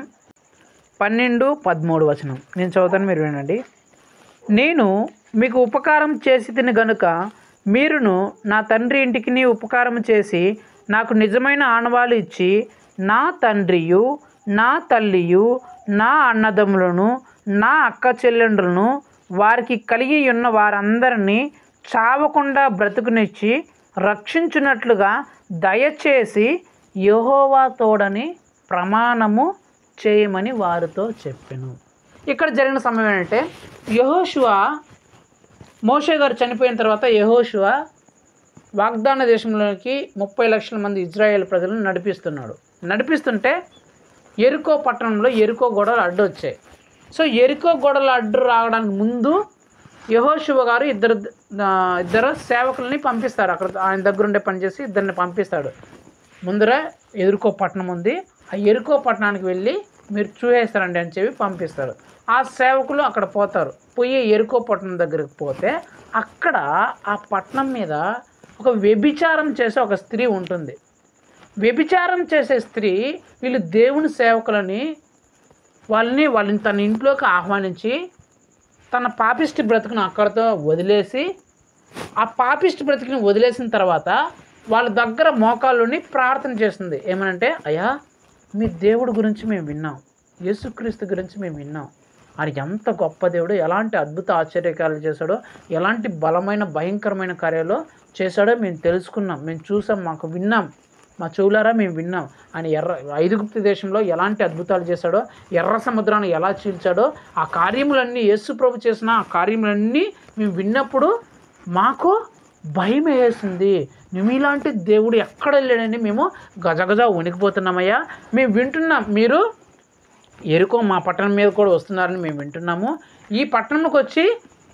12-13 వచనం నేను చదువుతాను, మీరు వినండి. నేను మీకు ఉపకారం చేసి తిని గనుక మీరును నా తండ్రి ఇంటికి ఉపకారం చేసి నాకు నిజమైన ఆనవాళ్ళు ఇచ్చి నా తండ్రియు, నా తల్లియు, నా అన్నదమ్ములను, నా అక్క చెల్లెండ్రులను, వారికి కలిగి ఉన్న వారందరినీ చావకుండా బ్రతుకునిచ్చి రక్షించున్నట్లుగా దయచేసి యెహోవా తోడని ప్రమాణము చేయమని వారితో చెప్పెను. ఇక్కడ జరిగిన సమయం ఏంటంటే, యెహోషువ, మోషే గారు చనిపోయిన తర్వాత యెహోషువ వాగ్దాన దేశంలోకి 30 లక్షల మంది ఇజ్రాయేల్ ప్రజలను నడిపిస్తుంటే ఎరికో పట్టణంలో ఎరికో గోడలు అడ్డు వచ్చాయి. సో ఎరికో గోడలు అడ్డు రావడానికి ముందు యెహోషువ గారు ఇద్దరు సేవకులని పంపిస్తారు. అక్కడ ఆయన దగ్గరుండే పనిచేసి ఇద్దరిని పంపిస్తాడు. ముందర ఎరికో పట్టణం ఉంది, ఆ ఎరికో పట్టణానికి వెళ్ళి మీరు చూసేస్తారండి అని చెప్పి పంపిస్తారు. ఆ సేవకులు అక్కడ పోతారు. పోయి ఎరికో పట్టణం దగ్గరికి పోతే అక్కడ ఆ పట్టణం మీద ఒక వ్యభిచారం చేసే ఒక స్త్రీ ఉంటుంది. వ్యభిచారం చేసే స్త్రీ వీళ్ళు దేవుని సేవకులని వాళ్ళని తన ఇంట్లోకి ఆహ్వానించి తన పాపిష్టి బ్రతుకును అక్కడితో వదిలేసి, ఆ పాపిష్టి బ్రతుకుని వదిలేసిన తర్వాత వాళ్ళ దగ్గర మోకాళ్ళని ప్రార్థన చేస్తుంది. ఏమనంటే, అయ్యా మీ దేవుడి గురించి మేము విన్నాం, యేసుక్రీస్తు గురించి మేము విన్నాం, ఆయన ఎంత గొప్ప దేవుడు, ఎలాంటి అద్భుత ఆశ్చర్యకార్యాలు చేశాడో, ఎలాంటి బలమైన భయంకరమైన కార్యాలు చేశాడో మేము తెలుసుకున్నాం, మేము చూసాం, మాకు విన్నాం, మా చెవులారా మేము విన్నాం. ఆయన ఐగుప్తు దేశంలో ఎలాంటి అద్భుతాలు చేశాడో, ఎర్ర సముద్రాన్ని ఎలా చీల్చాడో, ఆ కార్యములన్నీ యేసు ప్రభు చేసిన ఆ కార్యములన్నీ మేము విన్నప్పుడు మాకు భయం వేసింది. మేము ఇలాంటి దేవుడు ఎక్కడ లేడని మేము గజగజ వణికిపోతున్నామయ్యా. మేము వింటున్నాం, మీరు ఎరుకో మా పట్టణం మీద కూడా వస్తున్నారని మేము వింటున్నాము. ఈ పట్టణంకి వచ్చి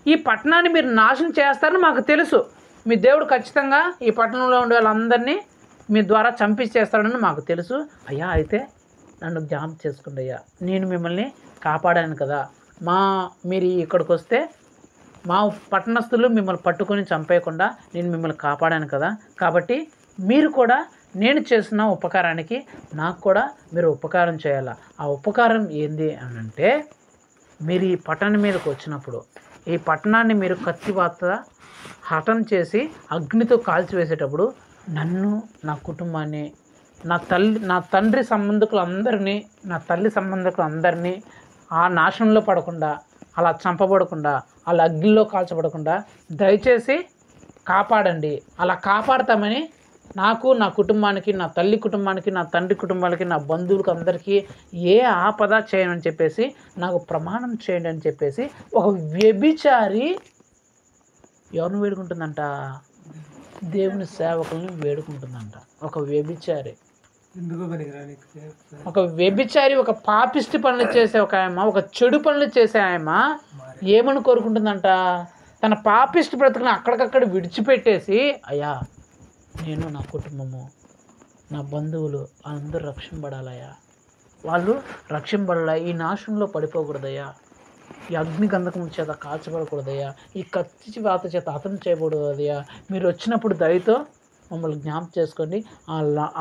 ఈ పట్టణాన్ని మీరు నాశనం చేస్తారని మాకు తెలుసు. మీ దేవుడు ఖచ్చితంగా ఈ పట్టణంలో ఉండే వాళ్ళందరినీ మీ ద్వారా చంపించేస్తాడని మాకు తెలుసు. అయ్యా అయితే నన్ను జ్ఞాపకం చేసుకోండి అయ్యా, నేను మిమ్మల్ని కాపాడాను కదా, మీరు ఇక్కడికి వస్తే మా పట్టణస్థులు మిమ్మల్ని పట్టుకొని చంపేయకుండా నేను మిమ్మల్ని కాపాడాను కదా, కాబట్టి మీరు కూడా నేను చేసిన ఉపకారానికి నాకు కూడా మీరు ఉపకారం చేయాలా. ఆ ఉపకారం ఏంది అని అంటే, మీరు ఈ పట్టణం మీదకి వచ్చినప్పుడు ఈ పట్టణాన్ని మీరు కత్తివాత హతం చేసి అగ్నితో కాల్చివేసేటప్పుడు నన్ను, నా కుటుంబాన్ని, నా తండ్రి సంబంధికులందరినీ, నా తల్లి సంబంధికులందరినీ ఆ నాశనంలో పడకుండా, అలా చంపబడకుండా, అలా అగ్నిలో కాల్చబడకుండా దయచేసి కాపాడండి. అలా కాపాడతామని నాకు, నా కుటుంబానికి, నా తల్లి కుటుంబానికి, నా తండ్రి కుటుంబాలకి, నా బంధువులకు అందరికీ ఏ ఆపద చేయనని చెప్పేసి నాకు ప్రమాణం చేయండి అని చెప్పేసి ఒక వ్యభిచారి ఎవరిని వేడుకుంటుందంట? దేవుని సేవకుల్ని వేడుకుంటుందంట. ఒక వ్యభిచారి, ఒక పాపిష్టి పనులు చేసే ఒక ఆయమ్మ, ఒక చెడు పనులు చేసే ఆయమ్మ ఏమని కోరుకుంటుందంట? తన పాపిష్టి బ్రతుకుని అక్కడికక్కడ విడిచిపెట్టేసి, అయ్యా నేను, నా కుటుంబము, నా బంధువులు అందరూ రక్షింపబడాలయ్యా, వాళ్ళు రక్షింపబడాలా, ఈ నాశనంలో పడిపోకూడదయ్యా, ఈ అగ్ని గంధకం చేత కాల్చబడకూడదయ్యా, ఈ కత్తి వాత చేత హతం చేయకూడదయ్యా, మీరు వచ్చినప్పుడు దయతో మమ్మల్ని జ్ఞాపకం చేసుకోండి,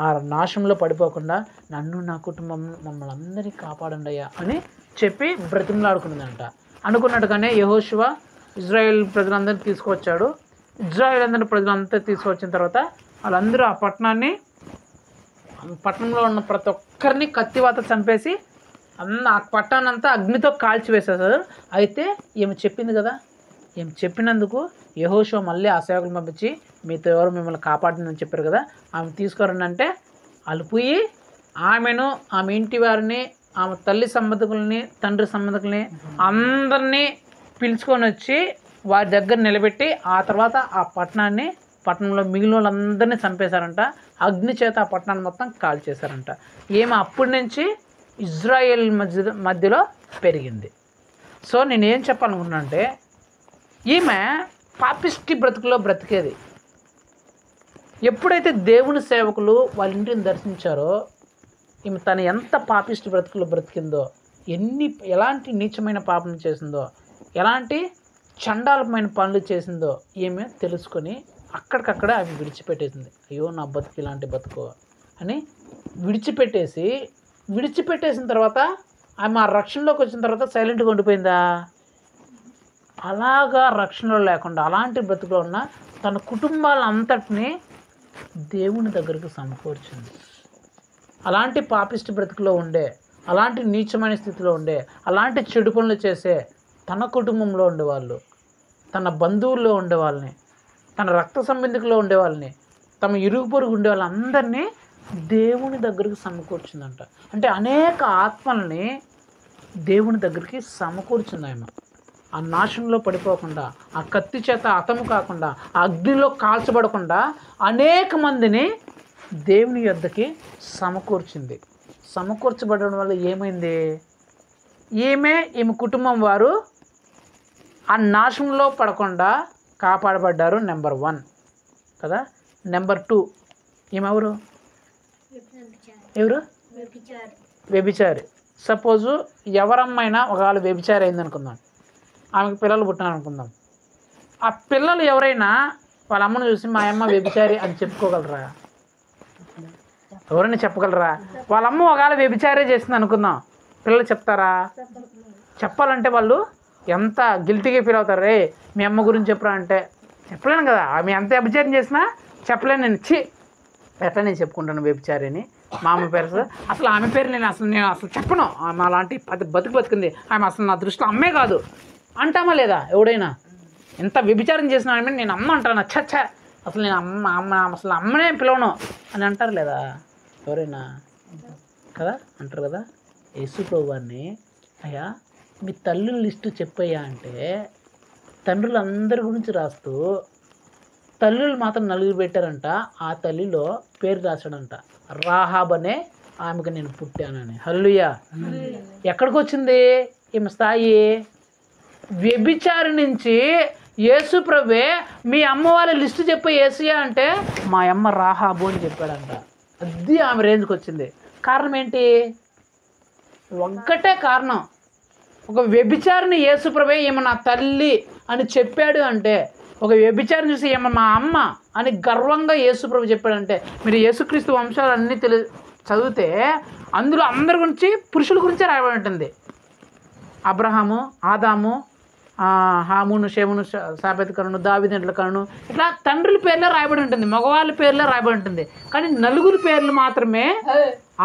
ఆ నాశంలో పడిపోకుండా నన్ను, నా కుటుంబం, మమ్మల్ని అందరినీ కాపాడండి అయ్యా అని చెప్పి బ్రతిమలాడుకున్నదంట. అనుకున్నట్టుగానే యెహోషువ ఇజ్రాయెల్ ప్రజలందరినీ తీసుకువచ్చాడు. ఇజ్రాయెల్ అందరి ప్రజలంతా తీసుకొచ్చిన తర్వాత వాళ్ళందరూ ఆ పట్టణంలో ఉన్న ప్రతి ఒక్కరిని కత్తివాత చంపేసి ఆ పట్టణాన్ని అంతా అగ్నితో కాల్చివేసేసారు. అయితే ఈమె చెప్పింది కదా, ఈమె చెప్పినందుకు యెహోషువ మళ్ళీ ఆ సేవకులు పంపించి, మీతో ఎవరు మిమ్మల్ని కాపాడిందని చెప్పారు కదా, ఆమె తీసుకురండి అంటే వాళ్ళు పోయి ఆమెను, ఆమె ఇంటి వారిని, ఆమె తల్లి సంబంధికుల్ని, తండ్రి సంబంధికుల్ని అందరినీ పిలుచుకొని వచ్చి వారి దగ్గర నిలబెట్టి ఆ తర్వాత ఆ పట్టణంలో మిగిలిన వాళ్ళందరినీ చంపేశారంట. అగ్ని చేత ఆ పట్టణాన్ని మొత్తం కాల్చేశారంట. ఏమో అప్పటి నుంచి ఇజ్రాయెల్ మధ్యలో పెరిగింది. సో నేనేం చెప్పాలనుకున్నా అంటే, ఈమె పాపిష్టి బ్రతుకులో బ్రతికేది. ఎప్పుడైతే దేవుని సేవకులు వాళ్ళ ఇంటిని దర్శించారో, ఈమె తను ఎంత పాపిష్టి బ్రతుకులో బ్రతికిందో, ఎలాంటి నీచమైన పాపం చేసిందో, ఎలాంటి చండాలమైన పనులు చేసిందో ఈమె తెలుసుకొని అక్కడికక్కడ ఆమె విడిచిపెట్టేసింది. అయ్యో నా బతుకు ఇలాంటి బతుకు అని విడిచిపెట్టేసిన తర్వాత ఆమె ఆ రక్షణలోకి వచ్చిన తర్వాత సైలెంట్గా ఉండిపోయిందా? అలాగా రక్షణలో లేకుండా అలాంటి బ్రతుకులో ఉన్న తన కుటుంబాలంతటినీ దేవుని దగ్గరకు సమకూర్చింది. అలాంటి పాపిష్టి బ్రతుకులో ఉండే, అలాంటి నీచమైన స్థితిలో ఉండే, అలాంటి చెడు పనులు చేసే తన కుటుంబంలో ఉండేవాళ్ళు, తన బంధువుల్లో ఉండేవాళ్ళని, తన రక్త సంబంధికుల్లో ఉండేవాళ్ళని, తమ ఇరుగు పొరుగు ఉండే వాళ్ళందరినీ దేవుని దగ్గరికి సమకూర్చిందంట. అంటే అనేక ఆత్మల్ని దేవుని దగ్గరికి సమకూర్చింది ఆమె. ఆ నాశనంలో పడిపోకుండా, ఆ కత్తి చేత హతము కాకుండా, ఆ అగ్నిలో కాల్చబడకుండా అనేక మందిని దేవుని యొద్దకి సమకూర్చింది. సమకూర్చబడడం వల్ల ఏమైంది? ఈమె కుటుంబం వారు ఆ నాశనంలో పడకుండా కాపాడబడ్డారు. నెంబర్ 1 కదా. నెంబర్ 2 ఈమెవరు? వ్యభిచారి. సపోజు ఎవరమ్మైనా ఒకవేళ వ్యభిచారి అయింది అనుకుందాం, ఆమెకు పిల్లలు పుట్టినారు అనుకుందాం. ఆ పిల్లలు ఎవరైనా వాళ్ళ అమ్మను చూసి మా అమ్మ వ్యభిచారి అని చెప్పుకోగలరా? ఎవరైనా చెప్పగలరా? వాళ్ళ అమ్మ ఒకవేళ వ్యభిచారే చేసింది అనుకుందాం, పిల్లలు చెప్తారా? చెప్పాలంటే వాళ్ళు ఎంత గిల్టీగా ఫీల్ అవుతారు. రే మీ అమ్మ గురించి చెప్పరా అంటే చెప్పలేను కదా. ఆమె ఎంత వ్యభిచారం చేసినా చెప్పలేను నేను. ఎట్లా నేను చెప్పుకుంటాను వ్యభిచారి అని? మా అమ్మ పేరు అసలు ఆమె పేరు నేను అసలు చెప్పను. ఆమె అలాంటి బతికింది, ఆమె అసలు నా దృష్టిలో అమ్మే కాదు అంటామా లేదా? ఎవడైనా ఎంత వ్యభిచారం చేసినా ఆమె నేను అమ్మ అంటాను. చచ్చ అసలు నేను అసలు అమ్మనే పిలవను అని అంటారు లేదా ఎవరైనా? కదా అంటారు కదా. యేసు ప్రభు వారిని, అయ్యా మీ తల్లుల లిస్టు చెప్పయ్యా అంటే తండ్రులు అందరి గురించి రాస్తూ తల్లులు మాత్రం 4 పెట్టారంట. ఆ తల్లిలో పేరు రాశాడంట, రాహాబ్ అనే ఆమెకు నేను పుట్టానని. హల్లెలూయా. ఎక్కడికి వచ్చింది ఈమె స్థాయి? వ్యభిచారి నుంచి యేసు ప్రభువే మీ అమ్మ వాళ్ళ లిస్టు చెప్పే యేసయ్యా అంటే మా అమ్మ రాహాబు అని చెప్పాడంట. అది ఆమె రేంజ్కి వచ్చింది. కారణం ఏంటి? ఒక్కటే కారణం. ఒక వ్యభిచారిని యేసు ప్రభువే ఈమె నా తల్లి అని చెప్పాడు అంటే, ఒక వ్యభిచారిని చూసి ఈమె మా అమ్మ అని గర్వంగా యేసు ప్రభు చెప్పాడంటే, మీరు యేసుక్రీస్తు వంశాలన్నీ చదివితే అందులో అందరి గురించి పురుషుల గురించే రాయబడి ఉంటుంది. అబ్రహాము, ఆదాము, హామును, షేమును, సాబెత్ కరును, దావీదు కరును, ఇట్లా తండ్రుల పేర్లే రాయబడి ఉంటుంది, మగవాళ్ళ పేర్లే రాయబడి ఉంటుంది. కానీ 4 పేర్లు మాత్రమే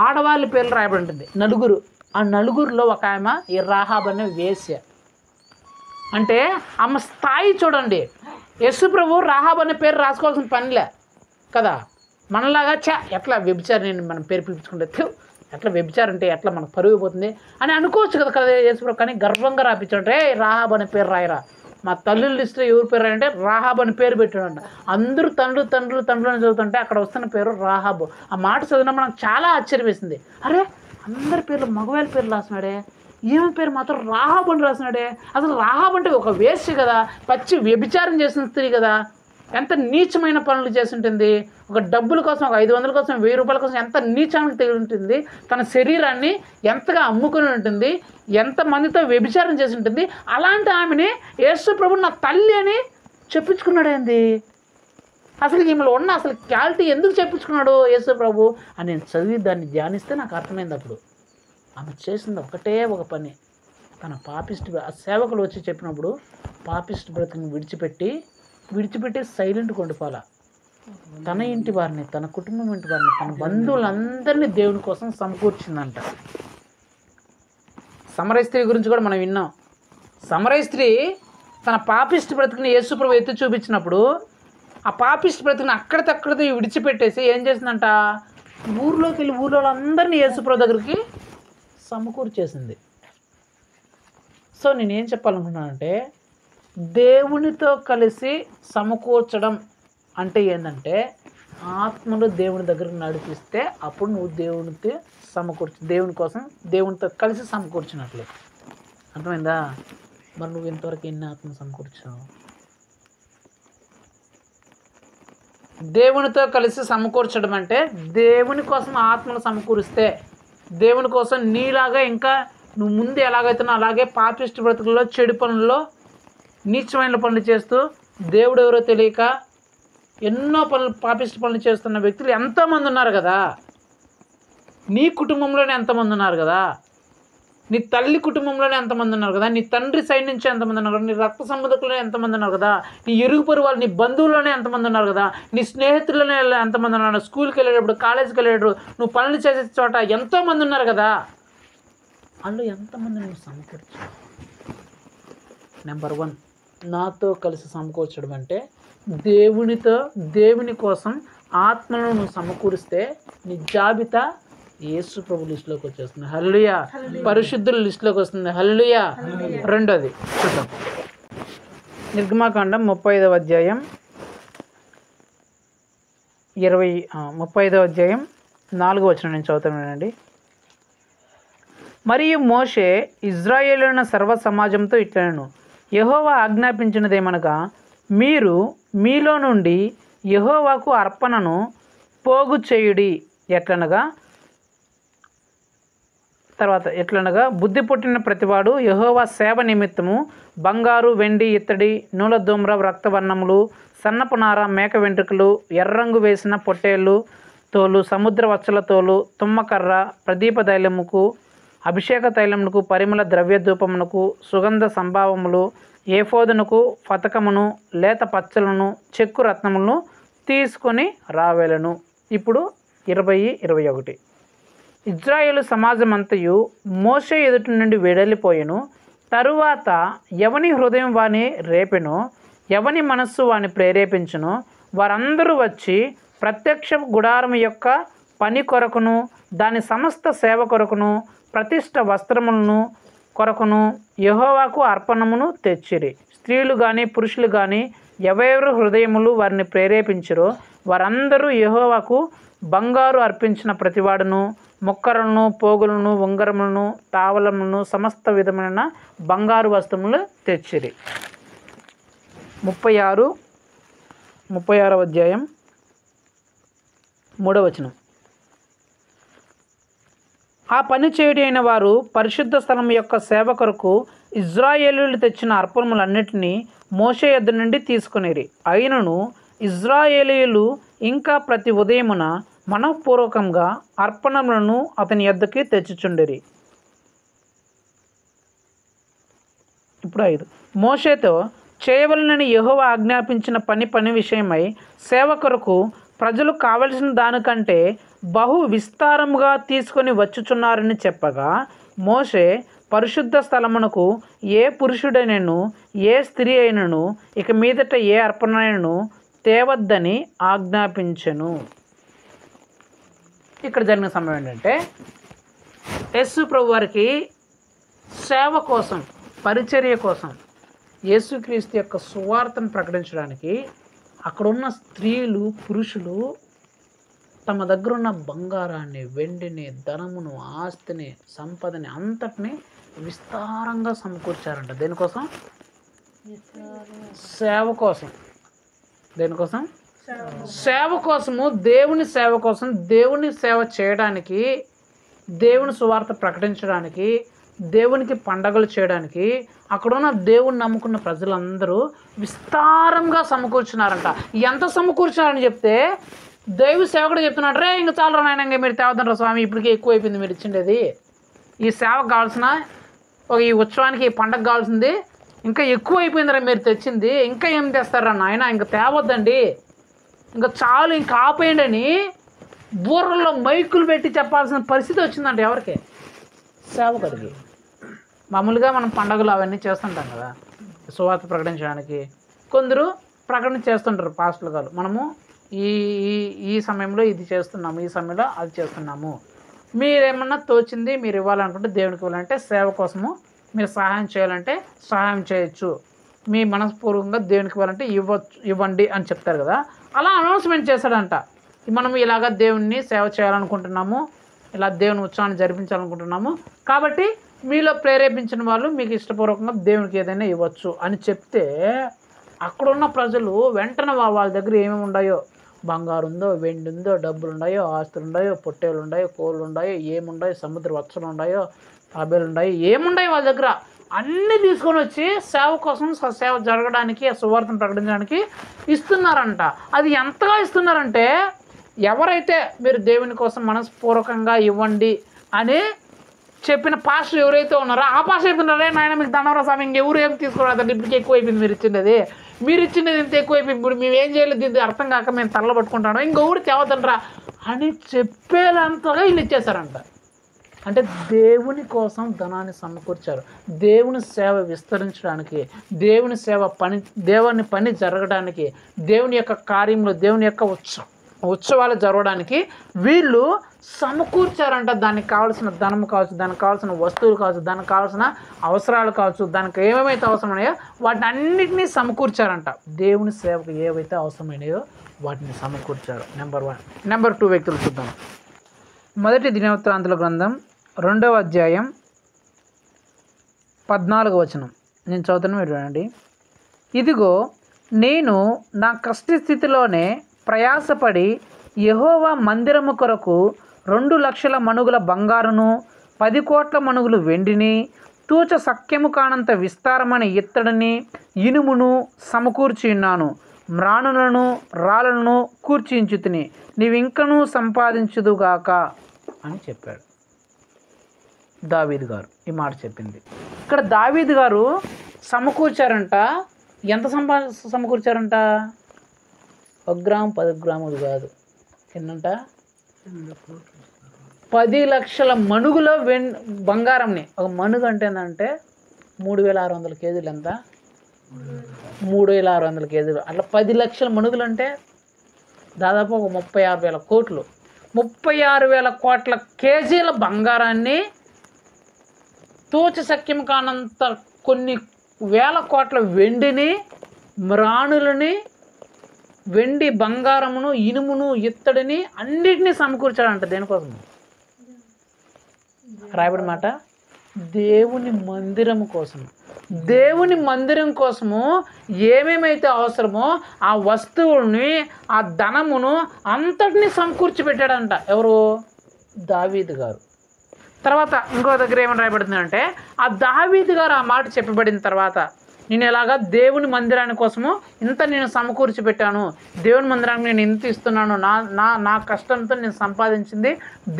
ఆడవాళ్ళ పేర్లు రాయబడి ఉంటుంది. 4. ఆ 4లో ఒక ఆమె ఈ రాహాబ్ అనే వేశ్య. అంటే ఆమె స్థాయి చూడండి. యేసు ప్రభు రాహాబ్ అనే పేరు రాసుకోవాల్సిన పనిలే కదా. మనలాగా ఎట్లా వ్యభిచారిని మనం పేరు పిలిపించుకుంటే ఎట్లా వ్యభిచారం అంటే ఎట్లా మనకు పరుగు పోతుంది అని అనుకోవచ్చు కదా యేసు ప్రభు. కానీ గర్వంగా రాపించాడంటే రాహాబ్ అనే పేరు రాయరా. మా తల్లుల లిస్టులో ఎవరు పేరు రాయంటే రాహాబ్ అని పేరు పెట్టాడంట. అందరూ తండ్రులు అని చదువుతుంటే అక్కడ వస్తున్న పేరు రాహాబ్. ఆ మాట చదివినప్పుడు నాకు చాలా ఆశ్చర్యం వేసింది. అరే అందరి పేర్లు మగవాళ్ళ పేర్లు రాసినాడే, ఈమె పేరు మాత్రం రాహాబ్ అని రాసినాడే. అసలు రాహాబ్ అంటే ఒక వేశ్య కదా, పచ్చి వ్యభిచారం చేసిన స్త్రీ కదా. ఎంత నీచమైన పనులు చేసి ఉంటుంది. ఒక డబ్బుల కోసం, ఒక 500 కోసం, 1000 రూపాయల కోసం ఎంత నీచానికి తెగి ఉంటుంది. తన శరీరాన్ని ఎంతగా అమ్ముకుని ఉంటుంది, ఎంతమందితో వ్యభిచారం చేసి ఉంటుంది. అలాంటి ఆమెని యేసు ప్రభు నా తల్లి అని చెప్పించుకున్నాడు. ఏంది అసలు ఈమెలో ఉన్న అసలు క్వాలిటీ ఎందుకు చెప్పించుకున్నాడు యేసు ప్రభు అని నేను చదివి దాన్ని ధ్యానిస్తే నాకు అర్థమైంది. అప్పుడు ఆమె చేసింది ఒకటే ఒక పని. తన పాపిస్ట్ సేవకులు వచ్చి చెప్పినప్పుడు పాపిస్ట్ బ్రతుకుని విడిచిపెట్టి సైలెంట్గా ఉండిపోవాలా. తన ఇంటి వారిని, తన కుటుంబం ఇంటి వారిని, తన బంధువులందరినీ దేవుని కోసం సమకూర్చిందంట. సమరయ స్త్రీ గురించి కూడా మనం విన్నాం. సమరయ స్త్రీ తన పాపిస్ట్ బ్రతుకుని యేసు ప్రభు ఎత్తి చూపించినప్పుడు ఆ పాపిస్ట్ బ్రతుకుని అక్కడితో విడిచిపెట్టేసి ఏం చేసిందంట, ఊర్లోకి వెళ్ళి ఊళ్ళో అందరినీ యేసు ప్రభు దగ్గరికి సమకూర్చేసింది. సో నేనేం చెప్పాలనుకున్నానంటే దేవునితో కలిసి సమకూర్చడం అంటే ఏంటంటే ఆత్మలో దేవుని దగ్గరకు నడిపిస్తే అప్పుడు నువ్వు దేవునితో దేవుని కోసం దేవునితో కలిసి సమకూర్చినట్లు. అర్థమైందా? మరి నువ్వు ఇంతవరకు ఎన్ని ఆత్మను సమకూర్చావు? దేవునితో కలిసి సమకూర్చడం అంటే దేవుని కోసం ఆత్మను సమకూరిస్తే, దేవుని కోసం నీలాగా ఇంకా నువ్వు ముందు ఎలాగైతున్నావు అలాగే పాపిస్ట్ బ్రతుకుల్లో, చెడు పనుల్లో, నీచమైన పనులు చేస్తూ దేవుడు ఎవరో తెలియక ఎన్నో పాపిస్ట్ పనులు చేస్తున్న వ్యక్తులు ఎంతోమంది ఉన్నారు కదా. నీ కుటుంబంలోనే ఎంతమంది ఉన్నారు కదా, నీ తల్లి కుటుంబంలోనే ఎంతమంది ఉన్నారు కదా, నీ తండ్రి సైడ్ నుంచి ఎంతమంది ఉన్నారు కదా, నీ రక్త సంబంధికులనే ఎంతమంది ఉన్నారు కదా, నీ ఇరుగు పొరుగు వాళ్ళు, నీ బంధువుల్లోనే ఎంతమంది ఉన్నారు కదా, నీ స్నేహితుల్లోనే ఎంతమంది ఉన్నారు, స్కూల్కి వెళ్ళేటప్పుడు, కాలేజీకి వెళ్ళేటప్పుడు, నువ్వు పనులు చేసే చోట ఎంతోమంది ఉన్నారు కదా. అందులో ఎంతమంది నువ్వు సమకూర్చావు? నెంబర్ 1, నాతో కలిసి సమకూర్చడం అంటే దేవుని కోసం ఆత్మను నువ్వు సమకూరిస్తే నీ జాబితా యేసు ప్రభు లిస్టులోకి వచ్చేస్తుంది. హల్లెలూయా. పరిశుద్ధుల లిస్టులోకి వస్తుంది. హల్లెలూయా. రెండోది చూద్దాం. నిర్గమాకాండం 35వ అధ్యాయం 4వ వచనం నేను చదువుతానండి. మరియు మోషే ఇశ్రాయేలున సర్వ సమాజంతో ఇట్లనెను, యెహోవా ఆజ్ఞాపించినదేమనగా మీరు మీలో నుండి యెహోవాకు అర్పణను పోగు చేయుడి. ఎట్లనగా బుద్ధి పుట్టిన ప్రతివాడు యెహోవా సేవ నిమిత్తము బంగారు, వెండి, ఇత్తడి, నూల ధూమ్ర, రక్తవర్ణములు, సన్నపు నార, మేక వెంట్రుకలు, ఎర్రంగు వేసిన పొట్టేళ్ళు తోలు, సముద్ర వచ్చల తోలు, తుమ్మకర్ర, ప్రదీప తైలముకు, అభిషేక తైలమునకు, పరిమళ ద్రవ్య ధూపమునకు, సుగంధ సంభావములు, ఏఫోదునకు, పతకమును, లేత పచ్చలను, చెక్కు రత్నములను తీసుకొని రావేలను. ఇప్పుడు 20-21 ఇజ్రాయేలు సమాజమంతయు మోషే ఎదుటి నుండి వెడలిపోయెను. తరువాత ఎవని హృదయం వాని రేపెనో, ఎవని మనస్సు వాని ప్రేరేపించునో వారందరూ వచ్చి ప్రత్యక్ష గుడారం యొక్క పని కొరకును, దాని సమస్త సేవ కొరకును, ప్రతిష్ఠ వస్త్రములను కొరకును యెహోవాకు అర్పణమును తెచ్చిరి. స్త్రీలు కానీ పురుషులు కానీ ఎవరెవరు హృదయములు వారిని ప్రేరేపించిరో వారందరూ యెహోవాకు బంగారు అర్పించిన ప్రతివాడును, మొక్కరలను, పోగులను, ఉంగరములను, తావలములను, సమస్త విధమైన బంగారు వస్తువులు తెచ్చిరి. 36వ అధ్యాయం 3వ వచనం. ఆ పని చేయుడి అయిన వారు పరిశుద్ధ స్థలం యొక్క సేవ కొరకు ఇజ్రాయేలీయులు తెచ్చిన అర్పణములన్నిటినీ మోషే యొద్ద నుండి తీసుకొనిరి. అయినను ఇజ్రాయేలీయులు ఇంకా ప్రతి ఉదయమున మనఃపూర్వకంగా అర్పణములను అతని యొద్దకి తెచ్చుచుండిరి. ఇప్పుడు 5 మోషేతో చేయవలనని యెహోవా ఆజ్ఞాపించిన పని విషయమై సేవ కొరకు ప్రజలు కావలసిన దానికంటే బహు విస్తారముగా తీసుకొని వచ్చుచున్నారని చెప్పగా మోషే పరిశుద్ధ స్థలమునకు ఏ పురుషుడైనను ఏ స్త్రీ అయినను ఇక మీదట ఏ అర్పణను తేవద్దని ఆజ్ఞాపించెను. ఇక్కడ జరిగిన సమయం ఏంటంటే యేసు ప్రభు వారికి సేవ కోసం, పరిచర్య కోసం, యేసుక్రీస్తు యొక్క సువార్తను ప్రకటించడానికి అక్కడున్న స్త్రీలు, పురుషులు తమ దగ్గర ఉన్న బంగారాన్ని, వెండిని, ధనమును, ఆస్తిని, సంపదని అంతటిని విస్తారంగా సమకూర్చారంట. దేనికోసం? సేవ కోసం. దేనికోసం? సేవ కోసము, దేవుని సేవ కోసం, దేవుని సేవ చేయడానికి, దేవుని సువార్త ప్రకటించడానికి, దేవునికి పండగలు చేయడానికి అక్కడున్న దేవుని నమ్ముకున్న ప్రజలందరూ విస్తారంగా సమకూర్చున్నారంట. ఎంత సమకూర్చున్నారని చెప్తే దైవ సేవకుడు చెప్తున్నాడు, రే ఇంకా చాలా నాయన, ఇంకా మీరు తేవద్దంటారు స్వామి, ఇప్పటికే ఎక్కువ అయిపోయింది మీరు ఇచ్చిండేది, ఈ సేవకు కావాల్సిన ఈ ఉత్సవానికి ఈ పండగ కావాల్సింది ఇంకా ఎక్కువ అయిపోయిందిరా మీరు తెచ్చింది, ఇంకా ఏం తెస్తారా నాయన, ఇంకా తేవద్దండి, ఇంకా చాలు, ఇంకా ఆపేయండి అని బూర్రల్లో మైకులు పెట్టి చెప్పాల్సిన పరిస్థితి వచ్చిందంట. ఎవరికి? సేవకుడికి. మామూలుగా మనం పండుగలు అవన్నీ చేస్తుంటాం కదా, సువార్త ప్రకటించడానికి కొందరు ప్రకటన చేస్తుంటారు పాస్టర్లు గారు, మనము ఈ ఈ సమయంలో ఇది చేస్తున్నాము, ఈ సమయంలో అది చేస్తున్నాము, మీరేమన్నా తోచింది మీరు ఇవ్వాలనుకుంటే దేవునికి ఇవ్వాలంటే, సేవ కోసము మీరు సహాయం చేయాలంటే సహాయం చేయొచ్చు, మీ మనస్పూర్వకంగా దేవునికి ఇవ్వాలంటే ఇవ్వండి అని చెప్తారు కదా. అలా అనౌన్స్మెంట్ చేశాడంట, మనం ఇలాగ దేవుణ్ణి సేవ చేయాలనుకుంటున్నాము, ఇలా దేవుని ఉత్సవాన్ని జరిపించాలనుకుంటున్నాము, కాబట్టి మీలో ప్రేరేపించిన వాళ్ళు మీకు ఇష్టపూర్వకంగా దేవునికి ఏదైనా ఇవ్వచ్చు అని చెప్తే అక్కడున్న ప్రజలు వెంటనే వాళ్ళ దగ్గర ఏమేమి ఉన్నాయో, బంగారు ఉందో, వెండి ఉందో, డబ్బులు ఉన్నాయో, ఆస్తులు ఉన్నాయో, పొట్టేలు ఉన్నాయో, కోళ్ళు ఉన్నాయో, ఏముండాయో, సముద్ర వత్సలు ఉన్నాయో, తాబేలు ఉన్నాయో, ఏముండాయో వాళ్ళ దగ్గర అన్నీ తీసుకొని వచ్చి సేవ కోసం, సేవ జరగడానికి, ఆ సువార్తను ప్రకటించడానికి ఇస్తున్నారంట. అది ఎంతగా ఇస్తున్నారంటే ఎవరైతే మీరు దేవుని కోసం మనస్పూర్వకంగా ఇవ్వండి అని చెప్పిన పాస్టర్ ఎవరైతే ఉన్నారో ఆ పాస్టర్ చెప్తున్నారే, నాయన మీకు దండవరా స్వామి, ఇంకెవరు ఏం తీసుకోవడం, ఇప్పటికి ఎక్కువ అయిపోయింది మీరు ఇచ్చింది, మీరు ఇచ్చినది ఇంత ఎక్కువ అయిపోయింది, ఇప్పుడు మేము ఏం చేయలేదు, దీనికి అర్థం కాక మేము తల్ల పట్టుకుంటాను, ఇంకొకరు తేవతండ్రా అని చెప్పేంతగా వీళ్ళు ఇచ్చేశారంట. అంటే దేవుని కోసం ధనాన్ని సమకూర్చారు, దేవుని సేవ విస్తరించడానికి, దేవుని సేవ దేవుని పని జరగడానికి, దేవుని యొక్క కార్యంలో, దేవుని యొక్క ఉత్సవాలు జరగడానికి వీళ్ళు సమకూర్చారంట. దానికి కావాల్సిన ధనం కావచ్చు, దానికి కావాల్సిన వస్తువులు కావచ్చు, దానికి కావాల్సిన అవసరాలు కావచ్చు, దానికి ఏమేమైతే అవసరమైనాయో వాటిని అన్నిటినీ సమకూర్చారంట. దేవుని సేవకు ఏవైతే అవసరమైనాయో వాటిని సమకూర్చారు. నెంబర్ 1. నెంబర్ 2 వ్యక్తులు చూద్దాం. మొదటి దినవృత్తాంతుల గ్రంథం 2వ అధ్యాయం 14వ వచనం నేను చదువుతాను, మీరు వినండి. ఇదిగో నేను నా కష్ట స్థితిలోనే ప్రయాసపడి యెహోవా మందిరము కొరకు 2 లక్షల మణుగుల బంగారును 10 కోట్ల మణుగులు వెండిని తూచ సఖ్యము కానంత విస్తారమైన ఇత్తడిని ఇనుమును సమకూర్చి ఉన్నాను, మ్రాణులను రాళ్ళను కూర్చించుతిని, నీవింకనూ సంపాదించుదుగాక అని చెప్పాడు. దావీదు గారు ఈ మాట చెప్పింది. ఇక్కడ దావీదు గారు సమకూర్చారంట. ఎంత సమకూర్చారంట? 1 గ్రాము 10 గ్రాములు కాదు, ఎన్నంట 10 లక్షల మణుగులో బంగారంని. ఒక మణుగు అంటే ఏంటంటే 3600 కేజీలు. ఎంత? 3600 కేజీలు. అట్లా 10 లక్షల మణుగులు అంటే దాదాపు ఒక 36,000 కోట్లు. 36,000 కోట్ల కేజీల బంగారాన్ని, తూచ సఖ్యం కానంత కొన్ని వేల కోట్ల వెండిని, మ్రాణులని, వెండి బంగారమును, ఇనుమును, ఇత్తడిని అన్నిటినీ సమకూర్చాడంట. దేనికోసం? రాయబడి మాట దేవుని మందిరం కోసం. దేవుని మందిరం కోసము ఏమేమైతే అవసరమో ఆ వస్తువుల్ని, ఆ ధనమును అంతటినీ సమకూర్చి పెట్టాడంట. ఎవరు? దావీదు గారు. తర్వాత ఇంకో దగ్గర ఏమని రాయబడుతుందంటే, ఆ దావీదు గారు ఆ మాట చెప్పబడిన తర్వాత, నేను ఎలాగా దేవుని మందిరాని కోసము ఇంత నేను సమకూర్చి పెట్టాను, దేవుని మందిరానికి నేను ఇంత ఇస్తున్నాను, నా కష్టంతో నేను సంపాదించింది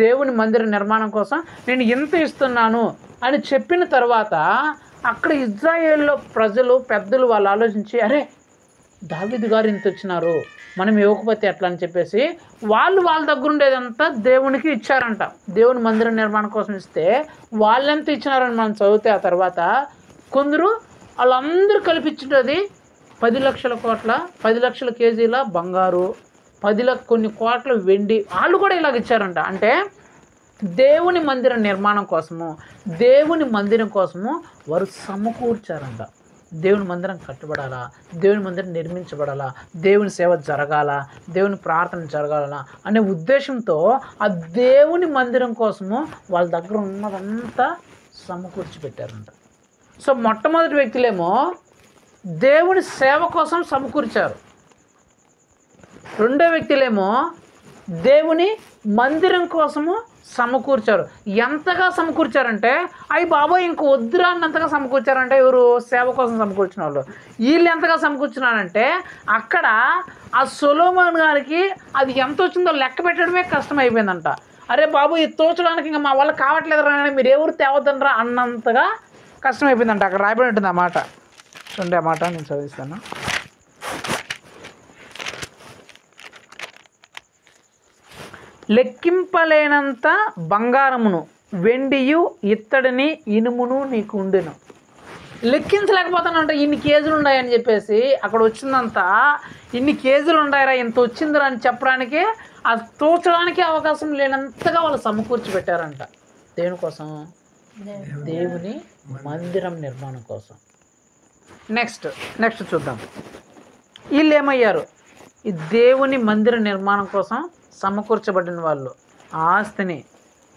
దేవుని మందిర నిర్మాణం కోసం నేను ఇంత ఇస్తున్నాను అని చెప్పిన తర్వాత అక్కడ ఇజ్రాయేల్లో ప్రజలు, పెద్దలు వాళ్ళు ఆలోచించి, అరే దావీదు గారు ఇంత వచ్చినారు, మనం ఇవ్వకపోతే ఎట్లా అని చెప్పేసి వాళ్ళు వాళ్ళ దగ్గర ఉండేదంతా దేవునికి ఇచ్చారంట. దేవుని మందిరం నిర్మాణం కోసం ఇస్తే వాళ్ళెంత ఇచ్చినారని మనం చదివితే ఆ తర్వాత కొందరు వాళ్ళందరూ కల్పించుంటుంది 10 లక్షల కేజీల బంగారు, కొన్ని కోట్ల వెండి వాళ్ళు కూడా ఇలాగ ఇచ్చారంట. అంటే దేవుని మందిర నిర్మాణం కోసము, దేవుని మందిరం కోసము వారు సమకూర్చారంట. దేవుని మందిరం కట్టబడాలా, దేవుని మందిరం నిర్మించబడాలా, దేవుని సేవ జరగాల, దేవుని ప్రార్థన జరగాల అనే ఉద్దేశంతో ఆ దేవుని మందిరం కోసము వాళ్ళ దగ్గర ఉన్నదంతా సమకూర్చి పెట్టారంట. సో మొట్టమొదటి వ్యక్తులేమో దేవుని సేవ కోసం సమకూర్చారు. రెండో వ్యక్తులేమో దేవుని మందిరం కోసము సమకూర్చారు. ఎంతగా సమకూర్చారంటే అయ్యి బాబోయ్ ఇంక వద్దురా అన్నంతగా సమకూర్చారంటే ఎవరు? సేవ కోసం సమకూర్చిన వాళ్ళు. వీళ్ళు ఎంతగా సమకూర్చున్నారంటే అక్కడ ఆ సొలొమోను గారికి అది ఎంత వచ్చిందో లెక్క పెట్టడమే కష్టం అయిపోయిందంట. అరే బాబు ఇది తోచడానికి ఇంకా మా వల్ల కావట్లేదురా, మీరు ఎవరు తేవద్దనరా అన్నంతగా కష్టమైపోయిందంట. అక్కడ రాయబడి ఉంటుంది ఆ మాట. చూడండి ఆ మాట నేను చదివిస్తాను. లెక్కింపలేనంత బంగారమును, వెండియు, ఇత్తడిని, ఇనుమును నీకు ఉండెను. లెక్కించలేకపోతానంట ఇన్ని కేజీలు ఉన్నాయని చెప్పేసి అక్కడ వచ్చిందంతా ఇన్ని కేజీలు ఉన్నాయరా, ఇంత వచ్చిందిరా అని చెప్పడానికి అది తోచడానికి అవకాశం లేనంతగా వాళ్ళు సమకూర్చి పెట్టారంట. దేనికోసం? దేవుని మందిరం నిర్మాణం కోసం. నెక్స్ట్ చూద్దాం. వీళ్ళు ఏమయ్యారు? ఈ దేవుని మందిర నిర్మాణం కోసం సమకూర్చబడిన వాళ్ళు ఆస్తిని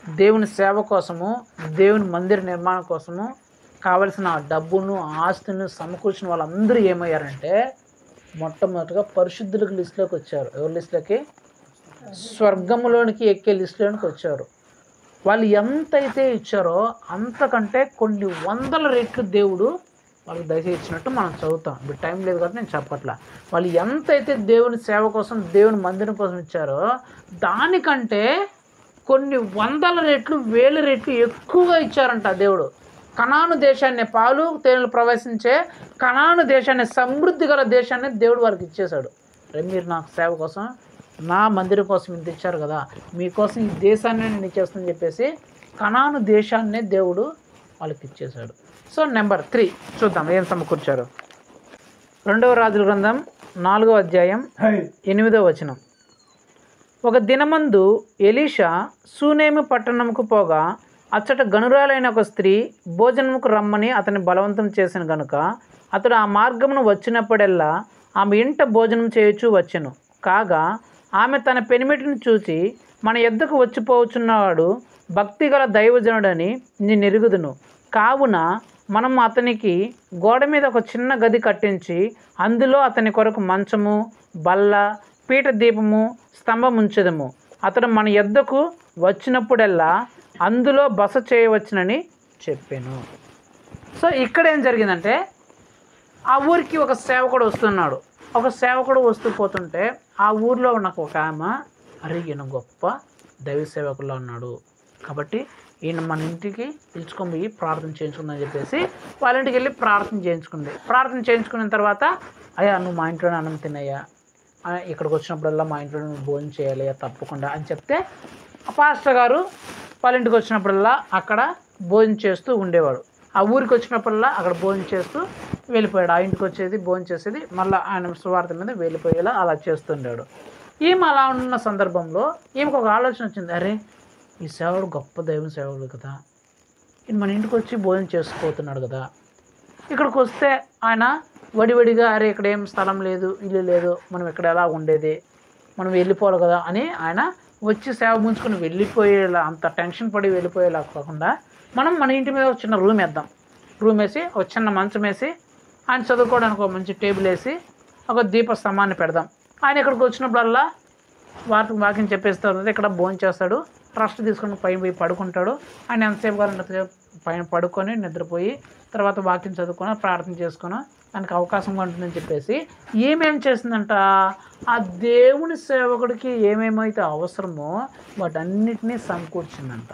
దేవుని సేవ కోసము, దేవుని మందిర నిర్మాణం కోసము కావలసిన డబ్బును, ఆస్తిని సమకూర్చిన వాళ్ళందరూ ఏమయ్యారంటే మొట్టమొదటిగా పరిశుద్ధులకు లిస్టులోకి వచ్చారు. ఎవరి లిస్టులోకి? స్వర్గంలోనికి ఎక్కే లిస్టులోనికి వచ్చారు. వాళ్ళు ఎంతైతే ఇచ్చారో అంతకంటే కొన్ని వందల రెట్లు దేవుడు వాళ్ళకి దయచేసి ఇచ్చినట్టు మనం చదువుతాం. ఇప్పుడు టైం లేదు కాబట్టి నేను చెప్పట్లా. వాళ్ళు ఎంతైతే దేవుని సేవ కోసం, దేవుని మందిరం కోసం ఇచ్చారో దానికంటే కొన్ని వందల రెట్లు, వేల రెట్లు ఎక్కువగా ఇచ్చారంట దేవుడు. కనాను దేశాన్ని, పాలు తేనెలు ప్రవేశించే కనాను దేశాన్ని, సమృద్ధి గల దేశాన్ని దేవుడు వాళ్ళకి ఇచ్చేశాడు. రేపు మీరు నాకు సేవ కోసం, నా మందిరం కోసం ఇంత ఇచ్చారు కదా, మీకోసం ఈ దేశాన్ని నేను ఇచ్చేస్తానని చెప్పేసి కనాను దేశాన్నే దేవుడు వాళ్ళకి ఇచ్చేశాడు. సో నెంబర్ 3 చూద్దాం ఏం సమకూర్చారు. 2వ రాజుల గ్రంథం 4వ అధ్యాయం 8వ వచనం. ఒక దినమందు ఎలీషా షూనేము పట్టణముకు పోగా అచ్చట గనురాలైన ఒక స్త్రీ భోజనముకు రమ్మని అతన్ని బలవంతం చేసిన గనుక అతడు ఆ మార్గమును వచ్చినప్పుడల్లా ఆమె ఇంట భోజనం చేయొచ్చు వచ్చెను. కాగా ఆమె తన పెనిమిటిని చూచి, మన యొద్దకు వచ్చిపోవచ్చున్నవాడు భక్తిగల దైవజనుడని నేను ఎరుగుదును. కావున మనం అతనికి గోడ మీద ఒక చిన్న గది కట్టించి అందులో అతని కొరకు మంచము, బల్ల, పీఠ దీపము, స్తంభం ఉంచెదము. అతడు మన యొద్దకు వచ్చినప్పుడల్లా అందులో బస చేయవచ్చునని చెప్పాను. సో ఇక్కడ ఏం జరిగిందంటే ఆ ఊరికి ఒక సేవకుడు వస్తున్నాడు. ఒక సేవకుడు వస్తూ పోతుంటే ఆ ఊరిలో ఉన్న ఒక ఆమె, అరే ఈయన గొప్ప దైవ సేవకుల్లో ఉన్నాడు కాబట్టి ఈయన మన ఇంటికి పిలుచుకొని పోయి ప్రార్థన చేయించుకుందని చెప్పేసి వాళ్ళ ఇంటికి వెళ్ళి ప్రార్థన చేయించుకుంది. ప్రార్థన చేయించుకున్న తర్వాత, అయ్యా నువ్వు మా ఇంట్లోనే అన్నం తినయ్యా, ఇక్కడికి వచ్చినప్పుడల్లా మా ఇంట్లో నువ్వు భోజనం చేయాలయ్యా తప్పకుండా అని చెప్తే ఆ పాస్టర్ గారు వాళ్ళ ఇంటికి వచ్చినప్పుడల్లా అక్కడ భోజనం చేస్తూ ఉండేవాడు. ఆ ఊరికి వచ్చినప్పుడల్లా అక్కడ భోజనం చేస్తూ వెళ్ళిపోయాడు. ఆ ఇంటికి వచ్చేది, భోజనం చేసేది, మళ్ళీ ఆయన సువార్త మీద వెళ్ళిపోయేలా అలా చేస్తుండాడు. ఈమె అలా ఉన్న సందర్భంలో ఈమెకు ఒక ఆలోచన వచ్చింది, అరే ఈ సేవకుడు గొప్ప దైవ సేవకుడు కదా, ఈయన మన ఇంటికి వచ్చి భోజనం చేసుకుపోతున్నాడు కదా, ఇక్కడికి వస్తే ఆయన వడివడిగా అరే ఇక్కడ ఏం స్థలం లేదు, ఇల్లు లేదు, మనం ఇక్కడ ఎలా ఉండేది, మనం వెళ్ళిపోవాలి కదా అని ఆయన వచ్చి సేవ ముంచుకొని వెళ్ళిపోయేలా, అంత టెన్షన్ పడి వెళ్ళిపోయేలా కాకుండా మనం మన ఇంటి మీద ఒక చిన్న రూమ్ వేద్దాం. రూమ్ వేసి ఒక చిన్న మంచం వేసి ఆయన చదువుకోవడానికి ఒక మంచి టేబుల్ వేసి ఒక దీపస్తంభాన్ని పెడదాం. ఆయన ఇక్కడికి వచ్చినప్పుడల్లా వాకింగ్ చెప్పేస్తారు, ఇక్కడ భోజనం చేస్తాడు, ట్రస్ట్ తీసుకొని పైన పోయి పడుకుంటాడు. ఆయన ఎంతసేపు కావాలంటే పైన పడుకొని నిద్రపోయి తర్వాత వాకింగ్ చదువుకొని ప్రార్థన చేసుకొని ఆయనకు అవకాశంగా ఉంటుందని చెప్పేసి ఏమేం చేసిందంట, ఆ దేవుని సేవకుడికి ఏమేమైతే అవసరమో వాటన్నిటినీ సమకూర్చిందంట.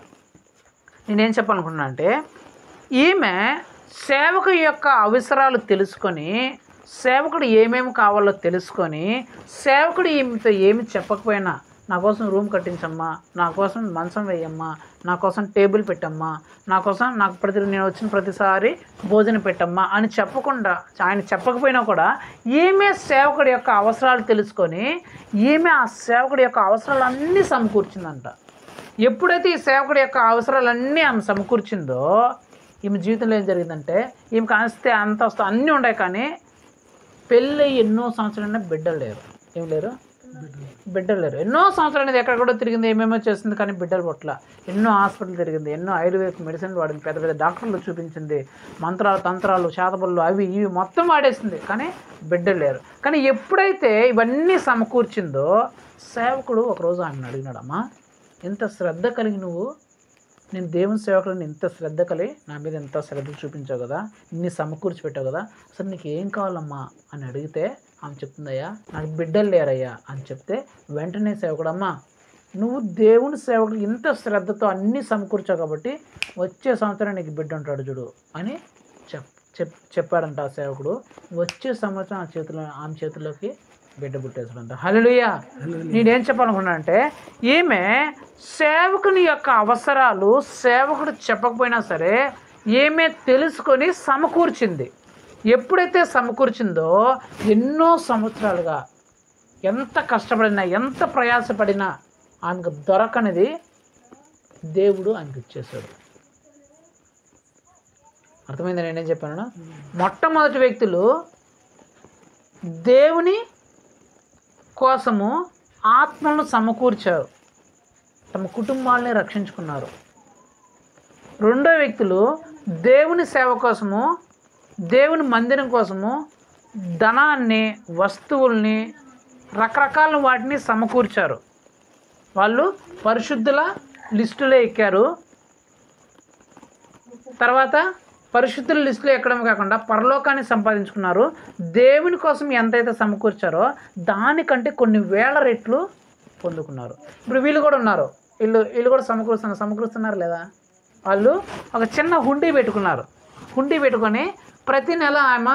నేనేం చెప్పాలనుకున్నా అంటే ఈమె సేవకు యొక్క అవసరాలు తెలుసుకొని సేవకుడు ఏమేమి కావాలో తెలుసుకొని సేవకుడు ఈమెతో ఏమి చెప్పకపోయినా నా కోసం రూమ్ కట్టించమ్మా, నా కోసం మంచం వేయమ్మా, నా కోసం టేబుల్ పెట్టమ్మా, నా కోసం నాకు నేను వచ్చిన ప్రతిసారి భోజనం పెట్టమ్మా అని చెప్పకుండా, ఆయన చెప్పకపోయినా కూడా ఈమె సేవకుడి యొక్క అవసరాలు తెలుసుకొని ఈమె ఆ సేవకుడి యొక్క అవసరాలన్నీ సమకూర్చిందంట. ఎప్పుడైతే ఈ సేవకుడి యొక్క అవసరాలన్నీ ఆమె సమకూర్చిందో ఈమె జీవితంలో ఏం జరిగిందంటే ఈమెకు ఆస్తి అంతస్తు అన్నీ ఉన్నాయి, కానీ పెళ్ళి ఎన్నో సంవత్సరాలైనా బిడ్డలు లేరు. ఏం లేరు? బిడ్డలు లేరు. ఎన్నో సంవత్సరాలు అనేది ఎక్కడెక్కడో తిరిగింది, ఏమేమో చేస్తుంది, కానీ బిడ్డలు పుట్ల. ఎన్నో హాస్పిటల్ తిరిగింది, ఎన్నో ఆయుర్వేదిక్ మెడిసిన్లు వాడింది, పెద్ద పెద్ద డాక్టర్లు చూపించింది, మంత్రాలు తంత్రాలు శాతబళ్ళు అవి ఇవి మొత్తం వాడేసింది, కానీ బిడ్డలు లేరు. కానీ ఎప్పుడైతే ఇవన్నీ సమకూర్చిందో సేవకుడు ఒకరోజు ఆయన అడిగినాడు, అమ్మా ఇంత శ్రద్ధ కలిగి నువ్వు, నేను దేవుని సేవకుడిని ఇంత శ్రద్ధ కలిగి నా మీద ఎంత శ్రద్ధ చూపించావు కదా, ఇన్ని సమకూర్చి పెట్టావు కదా, అసలు నీకు ఏం కావాలమ్మా అని అడిగితే ఆమె చెప్తుందయ్యా నాకు బిడ్డలు లేరయ్యా అని చెప్తే వెంటనే సేవకుడమ్మా నువ్వు దేవుని సేవకుడు ఇంత శ్రద్ధతో అన్నీ సమకూర్చావు కాబట్టి వచ్చే సంవత్సరం నీకు బిడ్డ ఉంటాడు చూడు అని చెప్పాడంట ఆ సేవకుడు. వచ్చే సంవత్సరం ఆమె చేతిలోకి బిడ్డ పుట్టేసాడంట. హల్లెలూయా. నేనేం చెప్పాలనుకున్నానంటే ఈమె సేవకుని యొక్క అవసరాలు సేవకుడు చెప్పకపోయినా సరే ఈమె తెలుసుకొని సమకూర్చింది. ఎప్పుడైతే సమకూర్చిందో ఎన్నో సంవత్సరాలుగా ఎంత కష్టపడినా ఎంత ప్రయాసపడినా ఆమెకు దొరకనిది దేవుడు ఆమెకు ఇచ్చేశాడు. అర్థమైంది నేనేం చెప్పాను? మొట్టమొదటి వ్యక్తులు దేవుని కోసము ఆత్మలను సమకూర్చారు, తమ కుటుంబాలని రక్షించుకున్నారు. రెండో వ్యక్తులు దేవుని సేవ కోసము దేవుని మందిరం కోసము ధనాన్ని వస్తువుల్ని రకరకాల వాటిని సమకూర్చారు. వాళ్ళు పరిశుద్ధుల లిస్టులో ఎక్కారు. తర్వాత పరిశుద్ధుల లిస్టులో ఎక్కడం కాకుండా పరలోకాన్ని సంపాదించుకున్నారు. దేవుని కోసం ఎంతైతే సమకూర్చారో దానికంటే కొన్ని వేల రెట్లు పొందుకున్నారు. ఇప్పుడు వీళ్ళు కూడా ఉన్నారు, వీళ్ళు కూడా సమకూరుస్తున్నారు లేదా? వాళ్ళు ఒక చిన్న హుండీ పెట్టుకున్నారు. హుండీ పెట్టుకొని ప్రతి నెల ఆమె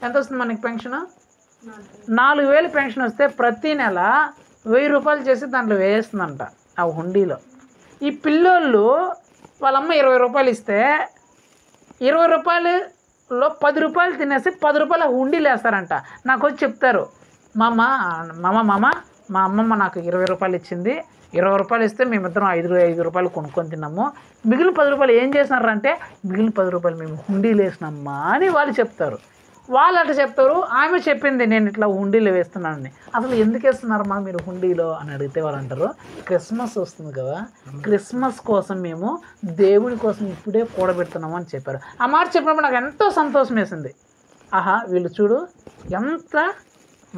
ఎంత వస్తుంది మనకి పెన్షన్? 4,000 పెన్షన్ వస్తే ప్రతి నెల 1,000 రూపాయలు చేసి దాంట్లో వేస్తుందంట ఆ హుండీలో. ఈ పిల్లోళ్ళు వాళ్ళమ్మ 20 రూపాయలు ఇస్తే 20 రూపాయలలో 10 రూపాయలు తినేసి 10 రూపాయలు హుండీలు వేస్తారంట. నాకు వచ్చి చెప్తారు, మా అమ్మమ్మ నాకు 20 రూపాయలు ఇచ్చింది, 20 రూపాయలు ఇస్తే మేమిద్దరం 5 రూపాయలు కొనుక్కొని తిన్నాము, మిగిలిన 10 రూపాయలు ఏం చేసినారంటే మిగిలిన 10 రూపాయలు మేము హుండీలు వేసినామ్మా అని వాళ్ళు చెప్తారు. వాళ్ళు అట్లా చెప్తారు. ఆమె చెప్పింది నేను ఇట్లా హుండీలో వేస్తున్నానని. అసలు ఎందుకు వేస్తున్నారమ్మా మీరు హుండీలో అని అడిగితే వాళ్ళు అంటారు, క్రిస్మస్ వస్తుంది కదా, క్రిస్మస్ కోసం మేము దేవుని కోసం ఇప్పుడే కూడబెడుతున్నాము అని చెప్పారు. ఆ మాట చెప్పినప్పుడు నాకు ఎంతో సంతోషం వేసింది. ఆహా వీళ్ళు చూడు ఎంత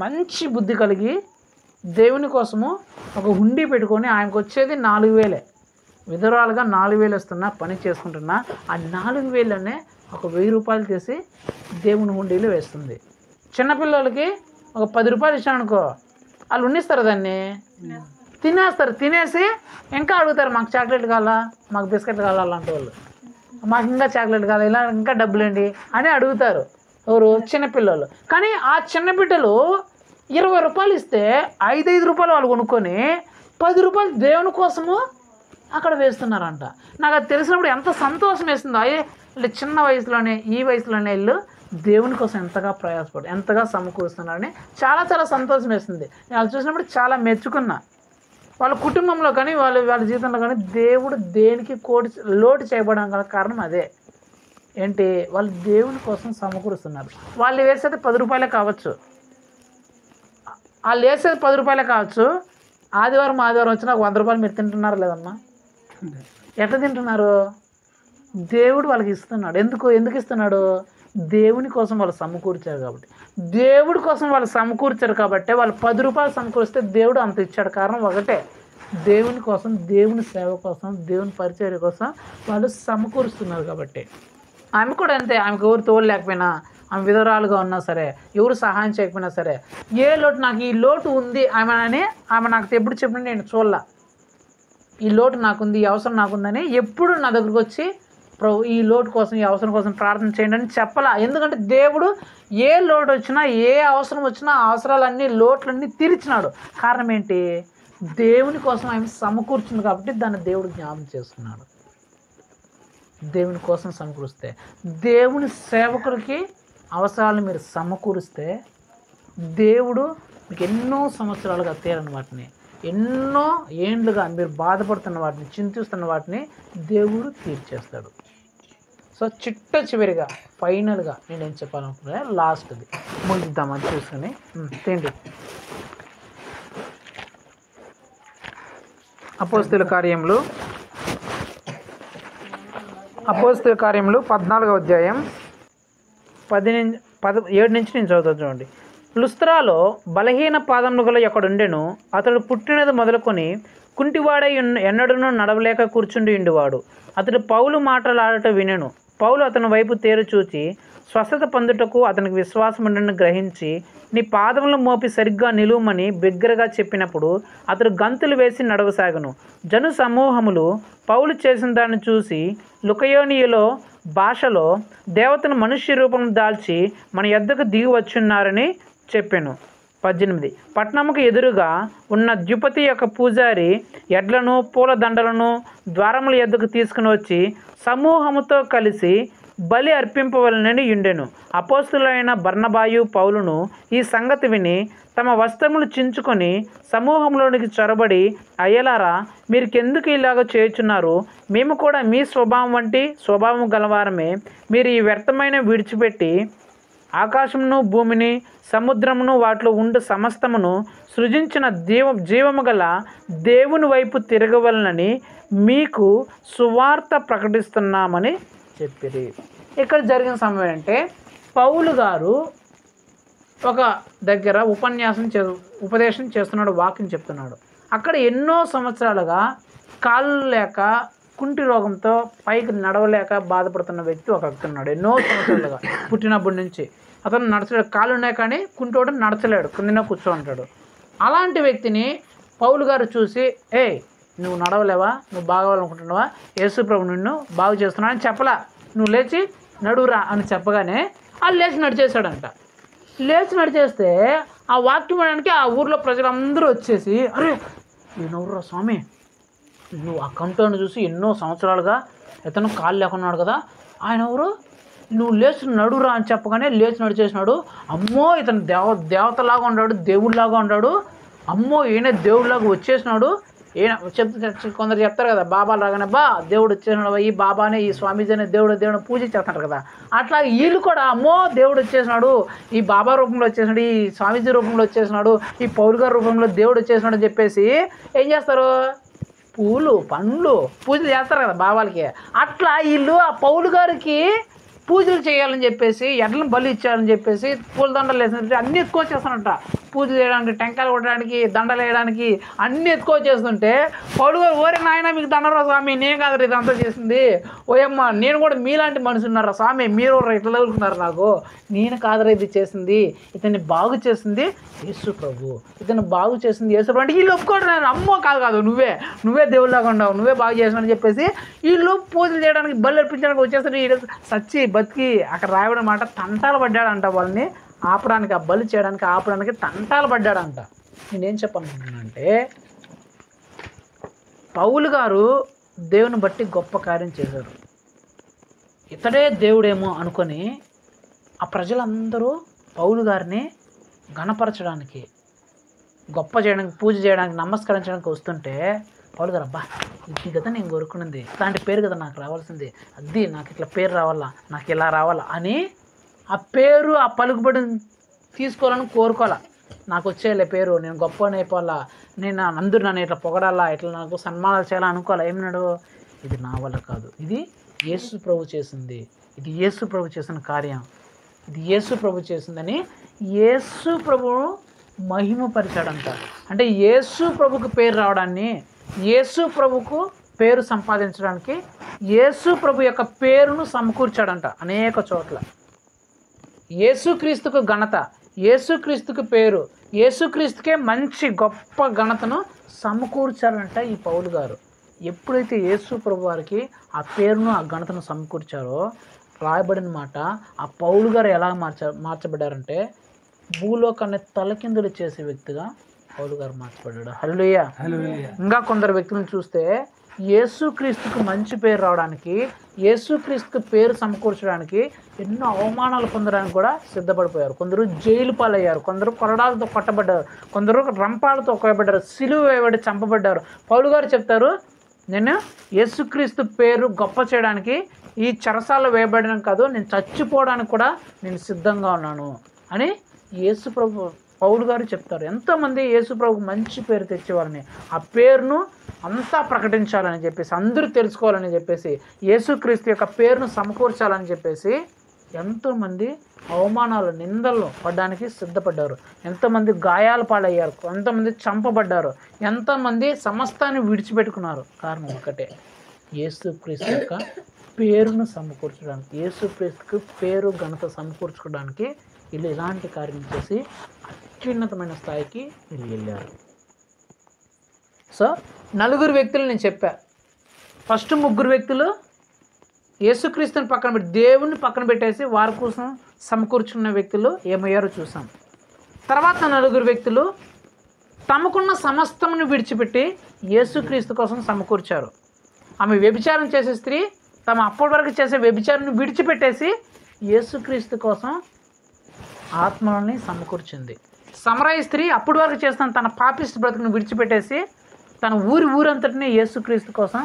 మంచి బుద్ధి కలిగి దేవుని కోసము ఒక హుండీ పెట్టుకొని ఆయనకు వచ్చేది 4,000, విధురాలుగా 4,000 వస్తున్నా పని చేసుకుంటున్నా ఆ 4,000లోనే ఒక 1,000 రూపాయలు చేసి దేవుని హుండీలో వేస్తుంది. చిన్నపిల్లలకి ఒక 10 రూపాయలు ఇచ్చానుకో వాళ్ళు ఉండిస్తారు, దాన్ని తినేస్తారు. తినేసి ఇంకా అడుగుతారు మాకు చాక్లెట్ కావాలా, మాకు బిస్కెట్ కావాలా, అలాంటి వాళ్ళు మాకు ఇంకా చాక్లెట్ కావాలి, ఇలా ఇంకా డబ్బులేండి అని అడుగుతారు. ఎవరు? చిన్నపిల్లలు. కానీ ఆ చిన్న బిడ్డలు 20 రూపాయలు ఇస్తే 5 రూపాయలు వాళ్ళు కొనుక్కొని 10 రూపాయలు దేవుని కోసము అక్కడ వేస్తున్నారంట. నాకు అది తెలిసినప్పుడు ఎంత సంతోషం వేస్తుందో. వీళ్ళు చిన్న వయసులోనే ఈ వయసులోనే వీళ్ళు దేవుని కోసం ఎంతగా ప్రయాసపడు ఎంతగా సమకూరుస్తున్నారని చాలా చాలా సంతోషం వేస్తుంది. నేను వాళ్ళు చూసినప్పుడు చాలా మెచ్చుకున్నా. వాళ్ళ కుటుంబంలో కానీ వాళ్ళ జీవితంలో కానీ దేవుడు దేనికి లోటు చేయబడడం గల కారణం అదే. ఏంటి? వాళ్ళు దేవుని కోసం సమకూరుస్తున్నారు. వాళ్ళు వేసేది 10 రూపాయలే కావచ్చు, వాళ్ళు వేసేది 10 రూపాయలే కావచ్చు. ఆదివారం వచ్చినా 100 రూపాయలు మీరు తింటున్నారు లేదమ్మా? ఎట్లా తింటున్నారు? దేవుడు వాళ్ళకి ఇస్తున్నాడు. ఎందుకు ఇస్తున్నాడు? దేవుని కోసం వాళ్ళు సమకూర్చారు కాబట్టి. దేవుడి కోసం వాళ్ళు సమకూర్చారు కాబట్టి వాళ్ళు 10 రూపాయలు సమకూరిస్తే దేవుడు అంత ఇచ్చాడు. కారణం ఒకటే, దేవుని కోసం, దేవుని సేవ కోసం, దేవుని పరిచర్య కోసం వాళ్ళు సమకూరుస్తున్నారు కాబట్టి. ఆమె కూడా అంతే. ఆమెకు ఎవరు తోడు లేకపోయినా, ఆమె విధవరాలుగా ఉన్నా సరే, ఎవరు సహాయం చేయకపోయినా సరే, ఏ లోటు నాకు ఈ లోటు ఉంది ఆమె నాకు ఎప్పుడు చెప్పిన నేను చూడలా. ఈ లోటు నాకుంది, ఈ అవసరం నాకుందని ఎప్పుడు నా దగ్గరకు వచ్చి ప్రభు ఈ లోటు కోసం, ఈ అవసరం కోసం ప్రార్థన చేయండి అని చెప్పాలా. ఎందుకంటే దేవుడు ఏ లోటు వచ్చినా, ఏ అవసరం వచ్చినా ఆ అవసరాలన్నీ, లోట్లన్నీ తీర్చినాడు. కారణం ఏంటి? దేవుని కోసం ఆయన సమకూర్చింది కాబట్టి దాన్ని దేవుడు జ్ఞాపకం చేసుకున్నాడు. దేవుని కోసం సమకూరిస్తే, దేవుని సేవకుడికి అవసరాలు మీరు సమకూరిస్తే దేవుడు మీకు ఎన్నో సంవత్సరాలుగా తీరని వాటిని, ఎన్నో ఏండ్లుగా మీరు బాధపడుతున్న వాటిని, చింతిస్తున్న వాటిని దేవుడు తీర్చేస్తాడు. సో చివరిగా ఫైనల్గా నేనేం చెప్పాలనుకున్నా, లాస్ట్ది ముగిద్దామని చూసుకుని తిండి. అపోస్తలుల కార్యములు 14వ అధ్యాయం 17 నుంచి నేను చదువుతాను చూడండి. లుస్త్రాలో బలహీన పాదములు గల ఒకడుండెను. అతడు పుట్టినది మొదలుకొని కుంటివాడై ఎన్నడూనూ నడవలేక కూర్చుండి ఉండివాడు. అతడు పౌలు మాటలాడట వినెను. పౌలు అతని వైపు తేరు చూచి స్వస్థత పొందుటకు అతనికి విశ్వాసం ఉండని గ్రహించి, నీ పాదములను మోపి సరిగ్గా నిలువమని బిగ్గరగా చెప్పినప్పుడు అతడు గంతులు వేసి నడవసాగను. జను సమూహములు పౌలు చేసిన దాన్ని చూసి లుకయోనియలో భాషలో దేవతను మనుష్య రూపం దాల్చి మన యొద్దకు దిగి వచ్చున్నారని చెప్పాను. 18 పట్టణముకు ఎదురుగా ఉన్న ద్యుపతి యొక్క పూజారి ఎడ్లను పూలదండలను ద్వారముల యొద్దకు తీసుకుని వచ్చి సమూహముతో కలిసి బలి అర్పింపవలనని ఉండెను. అపోస్తులైన బర్నబాయు పౌలును ఈ సంగతి విని తమ వస్త్రములు చించుకొని సమూహంలోనికి చొరబడి, అయ్యలారా, మీరుకెందుకు ఇలాగ చేయుచున్నారు? మేము కూడా మీ స్వభావం వంటి స్వభావం గలవారమే. మీరు ఈ వ్యర్థమైన విడిచిపెట్టి ఆకాశమును భూమిని సముద్రమును వాటిలో ఉండు సమస్తమును సృజించిన జీవము గల దేవుని వైపు తిరగవలనని మీకు సువార్త ప్రకటిస్తున్నామని చెప్పిరి. ఇక్కడ జరిగిన సమయం అంటే, పౌలు గారు ఒక దగ్గర ఉపదేశం చేస్తున్నాడు, వాక్యం చెప్తున్నాడు. అక్కడ ఎన్నో సంవత్సరాలుగా కాళ్ళు లేక, కుంటి రోగంతో పైకి నడవలేక బాధపడుతున్న వ్యక్తి ఒక వ్యక్తి ఉన్నాడు. ఎన్నో సంవత్సరాలుగా పుట్టినప్పటి నుంచి అతను నడచలేడు. కాళ్ళు ఉన్నాయి కానీ కుంటోడు నడచలేడు, కిందనే కూర్చోంటాడు. అలాంటి వ్యక్తిని పౌలు గారు చూసి, నువ్వు నడవలేవా, నువ్వు బాగోవాలనుకుంటున్నావా, యేసు ప్రభు నిన్ను బాగు చేస్తున్నావు అని చెప్పలా. నువ్వు లేచి నడువురా అని చెప్పగానే వాళ్ళు లేచి నడిచేశాడంట. లేచి నడిచేస్తే ఆ వాక్యం వినడానికి ఆ ఊర్లో ప్రజలందరూ వచ్చేసి, అరే ఈయనెవర్రా స్వామి, నువ్వు ఆ కంటోని చూసి ఎన్నో సంవత్సరాలుగా ఇతను కాళ్ళు లేకున్నాడు కదా, ఆయన ఎవరు, నువ్వు లేచి నడురా అని చెప్పగానే లేచి నడిచేసినాడు. అమ్మో ఇతను దేవతలాగా ఉన్నాడు, దేవుడిలాగా ఉన్నాడు, అమ్మో ఈయన దేవుడిలాగా వచ్చేసినాడు. కొందరు చెప్తారు కదా, బాబా లాగానే దేవుడు వచ్చేసినాడు, ఈ బాబానే, ఈ స్వామీజీ అనే దేవుడు పూజ చేస్తున్నారు కదా. అట్లా వీళ్ళు కూడా అమ్మో దేవుడు వచ్చేసినాడు, ఈ బాబా రూపంలో వచ్చేసినాడు, ఈ స్వామీజీ రూపంలో వచ్చేసినాడు, ఈ పౌలు గారి రూపంలో దేవుడు వచ్చేసినాడు అని చెప్పేసి ఏం చేస్తారు, పూలు పండ్లు పూజలు చేస్తారు కదా బాబాలకి. అట్లా వీళ్ళు ఆ పౌలు గారికి పూజలు చేయాలని చెప్పేసి, ఎడ్లను బలి ఇచ్చారని చెప్పేసి, పూలదండలు వేసినట్టు అన్నీ ఎత్తుకొచ్చేస్తానంట. పూజ చేయడానికి, టెంకాయలు కొట్టడానికి, దండలు వేయడానికి అన్నీ ఎత్తుకొచ్చేస్తుంటే పౌలు గారు, ఓరే నాయన మీకు దండరా స్వామి, నేను కాదు ఇదంతా చేసింది, ఓయమ్మ నేను కూడా మీలాంటి మనిషి ఉన్నారా స్వామి, మీరు ఇట్లా తగులుకున్నారు నాకు, నేను కాదరా ఇది చేసింది, ఇతన్ని బాగు చేసింది యేసు ప్రభు, ఇతను బాగు చేసింది యేసు ప్రభు అంటే వీళ్ళు ఒప్పుకోవడం. అమ్మో కాదు నువ్వే దేవుళ్ళలాగా ఉన్నావు, నువ్వే బాగు చేసినావు అని చెప్పేసి వీళ్ళు పూజలు చేయడానికి, బలి అర్పించడానికి వచ్చేసరికి వీళ్ళు సచ్చి బతికి అక్కడ రాయడం మాట తంటాలు పడ్డాడంట. వాళ్ళని ఆపడానికి, ఆ బలి చేయడానికి ఆపడానికి తంటాలు పడ్డాడంట. నేనేం చెప్పాలనుకుంటున్నానంటే, పౌలు గారు దేవుని బట్టి గొప్ప కార్యం చేశారు. ఇతడే దేవుడేమో అనుకొని ఆ ప్రజలందరూ పౌలు గారిని ఘనపరచడానికి, గొప్ప చేయడానికి, పూజ చేయడానికి, నమస్కరించడానికి వస్తుంటే పౌలు గారు, అబ్బా ఇది కదా నేను కోరుకున్నది, ఇలాంటి పేరు కదా నాకు రావాల్సింది, అది నాకు ఇట్లా పేరు రావాలా, నాకు ఇలా రావాలా అని ఆ పేరు, ఆ పలుకుబడి తీసుకోవాలని కోరుకోవాలా. నాకు వచ్చేలే పేరు, నేను గొప్ప అయిపోవాలా, నేను అందరూ నన్ను ఇట్లా పొగడాలా, ఇట్లా నాకు సన్మానాలు చేయాలా అనుకోవాలా. ఏమన్నాడు, ఇది నా వల్ల కాదు, ఇది యేసు ప్రభు చేసింది, ఇది యేసు ప్రభు చేసిన కార్యం, ఇది యేసు ప్రభు చేసిందని యేసు ప్రభువు మహిమపరిచాడంట. అంటే యేసు ప్రభుకు పేరు రావడాన్ని, యేసు ప్రభుకు పేరు సంపాదించడానికి యేసు ప్రభు యొక్క పేరును సమకూర్చాడంట అనేక చోట్ల. యేసుక్రీస్తుకు ఘనత, యేసుక్రీస్తుకు పేరు, యేసుక్రీస్తుకే మంచి గొప్ప ఘనతను సమకూర్చారంట ఈ పౌలు గారు. ఎప్పుడైతే యేసు ప్రభు వారికి ఆ పేరును ఆ ఘనతను సమకూర్చారో రాయబడిన మాట, ఆ పౌలు గారు ఎలా మార్చబడ్డారంటే భూలోకాన్ని తలకిందులు చేసే వ్యక్తిగా పౌలు గారు మార్చబడ్డాడు. హల్లెలూయా. ఇంకా కొందరు వ్యక్తులను చూస్తే యేసుక్రీస్తుకు మంచి పేరు రావడానికి, యేసుక్రీస్తుకు పేరు సమకూర్చడానికి ఎన్నో అవమానాలు పొందడానికి కూడా సిద్ధపడిపోయారు. కొందరు జైలు పాలయ్యారు, కొందరు కొరడాలతో కొట్టబడ్డారు, కొందరు రంపాలతో కొట్టబడ్డారు, సిలువ వేయబడి చంపబడ్డారు. పౌలు గారు చెప్తారు, నేను యేసుక్రీస్తు పేరు గొప్ప చేయడానికి ఈ చెరసాలలో వేయబడడం కాదు, నేను చచ్చిపోవడానికి కూడా నేను సిద్ధంగా ఉన్నాను అని యేసుప్రభు పౌలు గారు చెప్తారు. ఎంతోమంది యేసుప్రభుకు మంచి పేరు తెచ్చేవారని, ఆ పేరును అంతా ప్రకటించాలని చెప్పేసి, అందరూ తెలుసుకోవాలని చెప్పేసి, యేసుక్రీస్తు యొక్క పేరును సమకూర్చాలని చెప్పేసి ఎంతోమంది అవమానాలు నిందలు పడడానికి సిద్ధపడ్డారు. ఎంతోమంది గాయాల పాలయ్యారు, ఎంతోమంది చంపబడ్డారు, ఎంతోమంది సమస్తాన్ని విడిచిపెట్టుకున్నారు. కారణం ఒకటే, యేసుక్రీస్తు యొక్క పేరును సమకూర్చడానికి, యేసుక్రీస్తుకు పేరు ఘనత సమకూర్చుకోవడానికి వీళ్ళు ఇలాంటి కార్యం చేసి అత్యున్నతమైన స్థాయికి వీళ్ళు వెళ్ళారు. సో 4 వ్యక్తులు నేను చెప్పా. ఫస్ట్ 3 వ్యక్తులు యేసుక్రీస్తుని పక్కన పెట్టి దేవుని పక్కన పెట్టేసి వారి కోసం సమకూర్చున్న వ్యక్తులు ఏమయ్యారో చూసాం. తర్వాత 4 వ్యక్తులు తమకున్న సమస్తమును విడిచిపెట్టి యేసుక్రీస్తు కోసం సమకూర్చారు. ఆమె వ్యభిచారం చేసే స్త్రీ తమ అప్పటి వరకు చేసే వ్యభిచారాన్ని విడిచిపెట్టేసి యేసుక్రీస్తు కోసం ఆత్మలని సమకూర్చింది. సమరయ స్త్రీ అప్పటి వరకు చేస్తున్న తన పాపిష్టి బ్రతుకును విడిచిపెట్టేసి తన ఊరంతటిని యేసుక్రీస్తు కోసం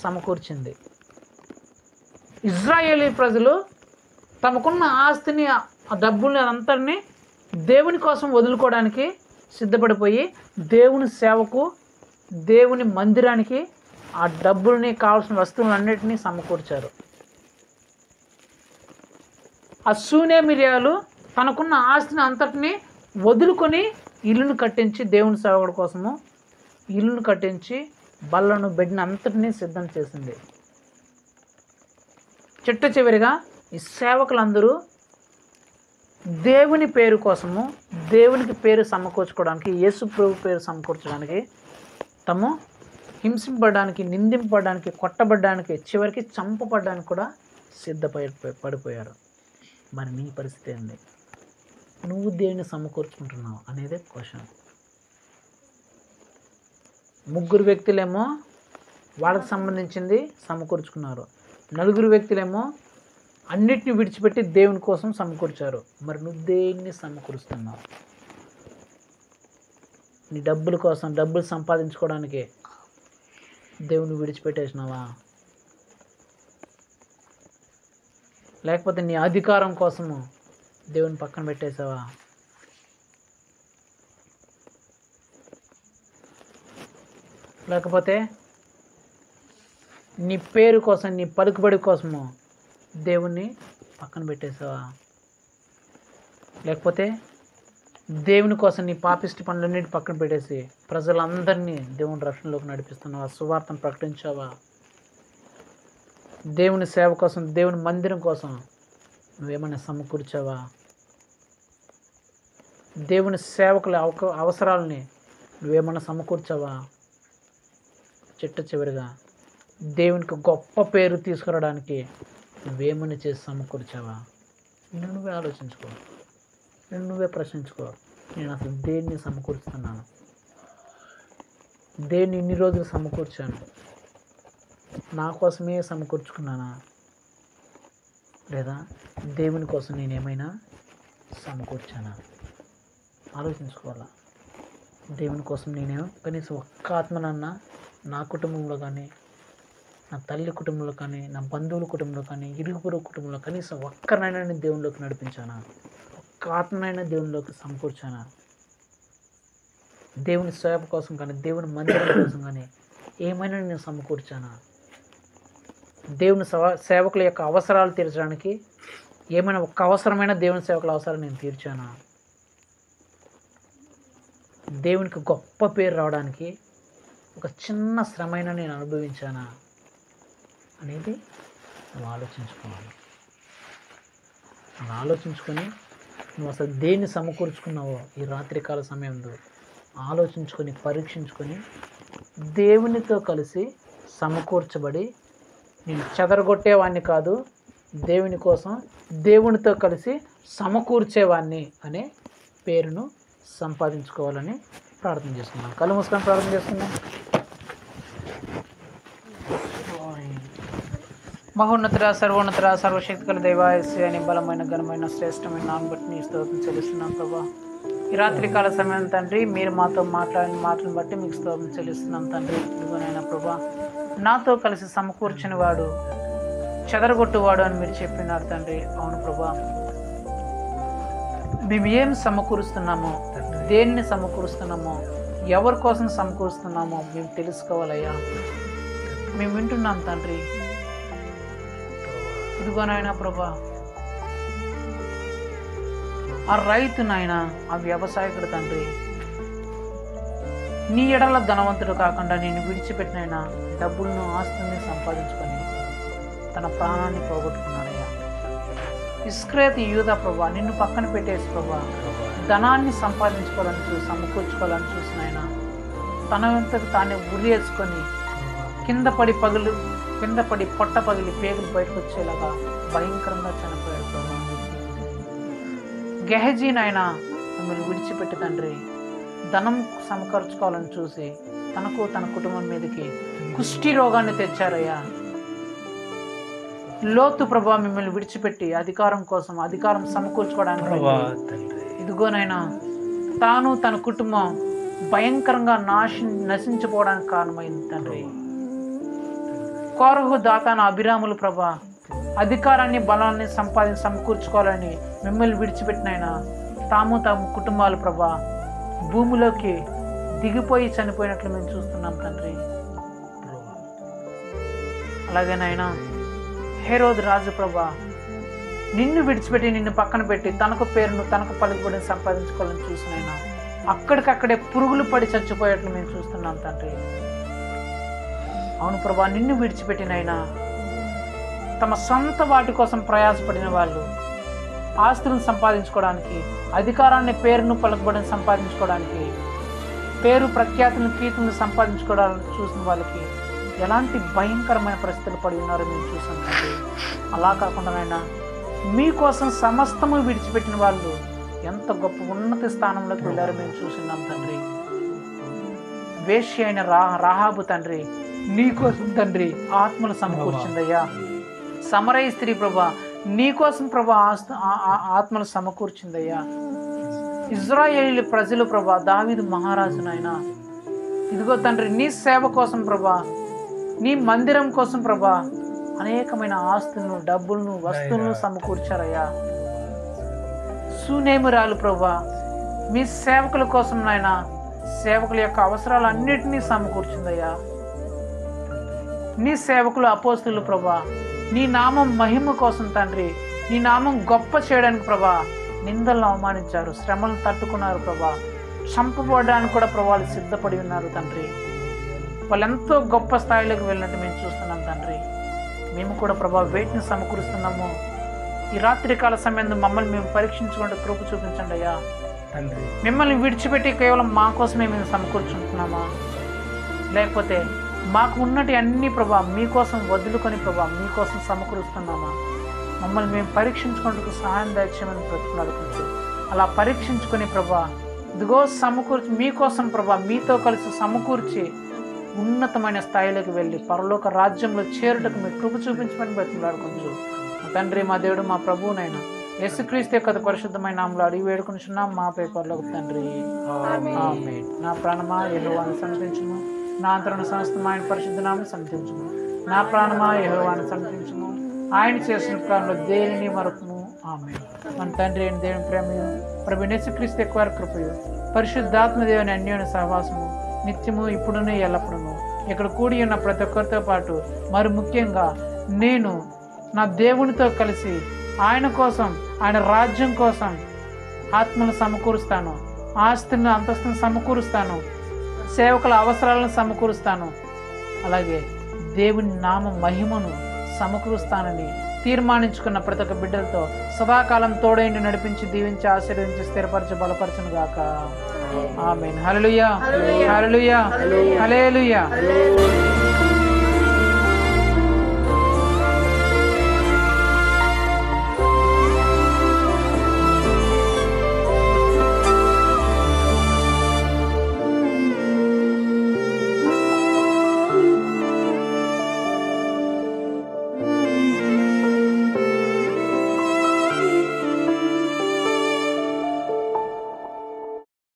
సమకూర్చింది. ఇజ్రాయేలీ ప్రజలు తమకున్న ఆస్తిని, ఆ డబ్బుల్ని అంతటిని దేవుని కోసం వదులుకోవడానికి సిద్ధపడిపోయి దేవుని సేవకు, దేవుని మందిరానికి ఆ డబ్బుల్ని, కావాల్సిన వస్తువులన్నిటినీ సమకూర్చారు. ఆ శూనేమిర్యాలు తనకున్న ఆస్తిని అంతటిని వదులుకొని ఇల్లును కట్టించి, దేవుని సేవకుడి కోసము ఇల్లును కట్టించి బల్లను, బెడ్ని అంతటినీ సిద్ధం చేసింది. చిట్ట చివరిగా ఈ సేవకులందరూ దేవుని పేరు కోసము, దేవునికి పేరు సమకూర్చుకోవడానికి, యేసు ప్రభు పేరు సమకూర్చడానికి, తాము హింసింపబడడానికి, నిందింపబడడానికి, కొట్టబడడానికి, చివరికి చంపబడడానికి కూడా పడిపోయారు. మరి నీ పరిస్థితి ఏంది? నువ్వు దేన్ని సమకూర్చుకుంటున్నావు అనేదే క్వశ్చన్. 3 వ్యక్తులేమో వాళ్ళకి సంబంధించింది సమకూర్చుకున్నారు. 4 వ్యక్తులేమో అన్నిటిని విడిచిపెట్టి దేవుని కోసం సమకూర్చారు. మరి నువ్వు దేన్ని సమకూరుస్తున్నావు? నీ డబ్బుల కోసం, డబ్బులు సంపాదించుకోవడానికి దేవుని విడిచిపెట్టేసినావా? లేకపోతే నీ అధికారం కోసము దేవుని పక్కన పెట్టేసావా? లేకపోతే నీ పేరు కోసం, నీ పలుకుబడి కోసము దేవుణ్ణి పక్కన పెట్టేసావా? లేకపోతే దేవుని కోసం నీ పాపిష్టి పనులన్నిటి పక్కన పెట్టేసి ప్రజలందరినీ దేవుని రక్షణలోకి నడిపిస్తున్నావా? సువార్తను ప్రకటించావా? దేవుని సేవ కోసం, దేవుని మందిరం కోసం నువ్వేమైనా సమకూర్చావా? దేవుని సేవకుల అవసరాలని నువ్వేమైనా సమకూర్చావా? చిట్ట చివరిగా దేవునికి గొప్ప పేరు తీసుకురావడానికి నువ్వేమైనా చేసి సమకూర్చావా? నువ్వే ఆలోచించుకో, నువ్వే ప్రశ్నించుకో. నేను అసలు దేన్ని సమకూర్చుతున్నాను? దేన్ని ఇన్ని రోజులు సమకూర్చాను? నా కోసమే సమకూర్చుకున్నానా? లేదా దేవుని కోసం నేనేమైనా సమకూర్చానా? ఆలోచించుకోవాలా. దేవుని కోసం నేనేమో కనీసం ఒక్క ఆత్మనన్నా నా కుటుంబంలో కానీ, నా తల్లి కుటుంబంలో కానీ, నా బంధువుల కుటుంబంలో కానీ, ఇరుగు పొరుగు కుటుంబంలో కనీసం ఒక్కరినైనా నేను దేవునిలోకి నడిపించానా? ఒక్క ఆత్మనైనా దేవునిలోకి సమకూర్చానా? దేవుని సేవ కోసం కానీ, దేవుని మందిరం కోసం కానీ ఏమైనా నేను సమకూర్చానా? దేవుని సేవకుల యొక్క అవసరాలు తీర్చడానికి ఏమైనా ఒక్క అవసరమైన దేవుని సేవకుల అవసరం నేను తీర్చానా? దేవునికి గొప్ప పేరు రావడానికి ఒక చిన్న శ్రమైన నేను అనుభవించానా అనేది నువ్వు ఆలోచించుకోవాలి. అలా ఆలోచించుకొని నువ్వు అసలు దేన్ని సమకూర్చుకున్నావో ఈ రాత్రికాల సమయంలో ఆలోచించుకొని, పరీక్షించుకొని దేవునితో కలిసి సమకూర్చబడి నేను చెదరగొట్టేవాడిని కాదు, దేవుని కోసం దేవునితో కలిసి సమకూర్చేవాడిని అనే పేరును సంపాదించుకోవాలని ప్రార్థన చేస్తున్నాను. కళ్ళు మూసుకొని ప్రార్థన చేస్తున్నాం. మహోన్నతుడ, సర్వోన్నతుడ, సర్వశక్తిగల దైవాయస్య అని బలమైన ఘనమైన శ్రేష్టమైన నామం బట్టి నీ స్తోత్రం చెల్లిస్తున్నాం ప్రభా. ఈ రాత్రికాల సమయం తండ్రి మీరు మాతో మాట్లాడిన మాటలను బట్టి మీకు స్తోత్రం చెల్లిస్తున్నాం తండ్రి. ఇదిగోనైనా ప్రభా, నాతో కలిసి సమకూర్చిన వాడు చెదరగొట్టువాడు అని మీరు చెప్పినారు తండ్రి. అవును ప్రభా, మేము ఏం సమకూరుస్తున్నామో, దేన్ని సమకూరుస్తున్నామో, ఎవరి కోసం సమకూరుస్తున్నామో మేము తెలుసుకోవాలయ్యా. మేము వింటున్నాం తండ్రి. ఇదిగోనైనా ప్రభా, ఆ రైతు నాయన, ఆ వ్యవసాయకుడు తండ్రి, నీ ఎడల ధనవంతుడు కాకుండా నేను విడిచిపెట్టినైనా డబ్బులను ఆస్తుల్ని సంపాదించుకొని తన ప్రాణాన్ని పోగొట్టుకున్నాడయ్యా. ఇస్కరేతు యూదా ప్రభా, నిన్ను పక్కన పెట్టేసి ప్రభా, ధనాన్ని సంపాదించుకోవాలని చూసి సమకూర్చుకోవాలని చూసినైనా తన వెంతకు తానే ఉరేసుకొని కింద పడి పొట్ట పగిలి పేగులు బయటకు వచ్చేలాగా భయంకరంగా చనిపోయాడు ప్రభా. గెహజీ నాయన మిమ్మల్ని విడిచిపెట్టి తండ్రి ధనం సమకూర్చుకోవాలని చూసి తనకు తన కుటుంబం మీదకి కుష్టి రోగాన్ని తెచ్చారయ్యా. లోతు ప్రభా మిమ్మల్ని విడిచిపెట్టి అధికారం కోసం అధికారం సమకూర్చుకోవడానికి ఇదిగోనైనా తాను తన కుటుంబం భయంకరంగా నశించిపోవడానికి కారణమైంది తండ్రి. కోరహు, దాతాను, అభిరాములు ప్రభా అధికారాన్ని బలాన్ని సమకూర్చుకోవాలని మిమ్మల్ని విడిచిపెట్టినైనా తాము కుటుంబాలు ప్రభా భూమిలోకి దిగిపోయి చనిపోయినట్లు మేము చూస్తున్నాం తండ్రి. అలాగేనైనా హేరోదు రాజు ప్రభా నిన్ను విడిచిపెట్టి నిన్ను పక్కన పెట్టి తనకు పేరును తనకు పలుకుబడిని సంపాదించుకోవాలని చూసినైనా అక్కడికక్కడే పురుగులు పడి చచ్చిపోయేట్లు మేము చూస్తున్నాం తండ్రి. అవును ప్రభా, నిన్ను విడిచిపెట్టినైనా తమ సొంత వాటి కోసం ప్రయాసపడిన వాళ్ళు ఆస్తులను సంపాదించుకోవడానికి, అధికారాన్ని పేరును పలుకుబడిని సంపాదించుకోవడానికి, పేరు ప్రఖ్యాతులను కీర్తులను సంపాదించుకోవడానికి చూసిన వాళ్ళకి ఎలాంటి భయంకరమైన పరిస్థితులు పడి ఉన్నారో మేము చూసాం తండ్రి. అలా కాకుండానైనా మీకోసం సమస్తము విడిచిపెట్టిన వాళ్ళు ఎంత గొప్ప ఉన్నత స్థానంలోకి వెళ్ళారో మేము చూస్తున్నాం తండ్రి. వేశ్య అయిన రాహాబు తండ్రి నీకోసం తండ్రి ఆత్మలు సమకూర్చిందయ్యా. సమరయ స్త్రీ ప్రభా నీకోసం ప్రభా ఆత్మలు సమకూర్చిందయ్యా. ఇజ్రాయేలు ప్రజలు ప్రభా దావీదు మహారాజునైనా ఇదిగో తండ్రి నీ సేవ కోసం ప్రభా, నీ మందిరం కోసం ప్రభా అనేకమైన ఆస్తులను, డబ్బులను, వస్తువులను సమకూర్చారయ్యా. సునేమురాలు ప్రభా మీ సేవకుల కోసం నాయనా సేవకుల యొక్క అవసరాలన్నిటినీ సమకూర్చిందయ్యా. నీ సేవకులు అపోస్తులు ప్రభా నీ నామం మహిమ కోసం తండ్రి, నీ నామం గొప్ప చేయడానికి ప్రభా నిందలను అవమానించారు, శ్రమలను తట్టుకున్నారు ప్రభా, చంపబడడానికి కూడా ప్రభావాలు సిద్ధపడి ఉన్నారు తండ్రి. వాళ్ళు ఎంతో గొప్ప స్థాయిలోకి వెళ్ళినట్టు మేము చూస్తున్నాం తండ్రి. మేము కూడా ప్రభా వేటిని సమకూరుస్తున్నాము. ఈ రాత్రికాల సమయంలో మమ్మల్ని మేము పరీక్షించుకుంటూ కృప చూపించండి అయ్యా. మిమ్మల్ని విడిచిపెట్టి కేవలం మా కోసమే మేము సమకూర్చుకుంటున్నామా, లేకపోతే మాకు ఉన్నటి అన్ని ప్రభా మీకోసం వదులుకొని ప్రభా మీకోసం సమకూరుస్తున్నామా? మమ్మల్ని మేము పరీక్షించుకుంటూ సహాయం దయచేయమని బ్రతుకులాడుకుంటూ అలా పరీక్షించుకొని ప్రభా ఇదిగో సమకూర్చి మీకోసం ప్రభా మీతో కలిసి సమకూర్చి ఉన్నతమైన స్థాయిలోకి వెళ్ళి పరలోక రాజ్యంలో చేరుటకు మీరు కృప చూపించమని బ్రతుకులాడుకుంటూ మా తండ్రి, మా దేవుడు, మా ప్రభువునైనా యేసుక్రీస్తు యొక్క పరిశుద్ధమైన నామములో అడిగి వేడుకొనుచున్నాం మా పరలోక తండ్రి, ఆమేన్. నా ప్రాణమా యెహోవాను సన్నిధించుము, నా అంతరంగ సమస్తము ఆయన పరిశుద్ధ నామమును సన్నిధించుము. నా ప్రాణమా యెహోవాను సన్నిధించుము, ఆయన చేసిన కార్యంలో దేనిని మరొకము. ఆమేన్. మన తండ్రి అయిన దేవుని ప్రేమయు ప్రభు యేసుక్రీస్తు యొక్క కృపయు పరిశుద్ధాత్మ దేవుని అన్యోన్య సహవాసము నిత్యము ఇప్పుడునే ఎల్లప్పుడూ ఇక్కడ కూడి ఉన్న ప్రతి ఒక్కరితో పాటు మరి ముఖ్యంగా నేను నా దేవునితో కలిసి ఆయన కోసం, ఆయన రాజ్యం కోసం ఆత్మను సమకూరుస్తాను, ఆస్తులను అంతస్తును సమకూరుస్తాను, సేవకుల అవసరాలను సమకూరుస్తాను, అలాగే దేవుని నామ మహిమను సమకూరుస్తానని తీర్మానించుకున్న ప్రతి ఒక్క బిడ్డలతో సదాకాలం తోడైండి నడిపించి దీవించి ఆశీర్వదించి స్థిరపరచి బలపరచును గాక. ఆమేన్. హల్లెలూయా, హల్లెలూయా, హల్లెలూయా.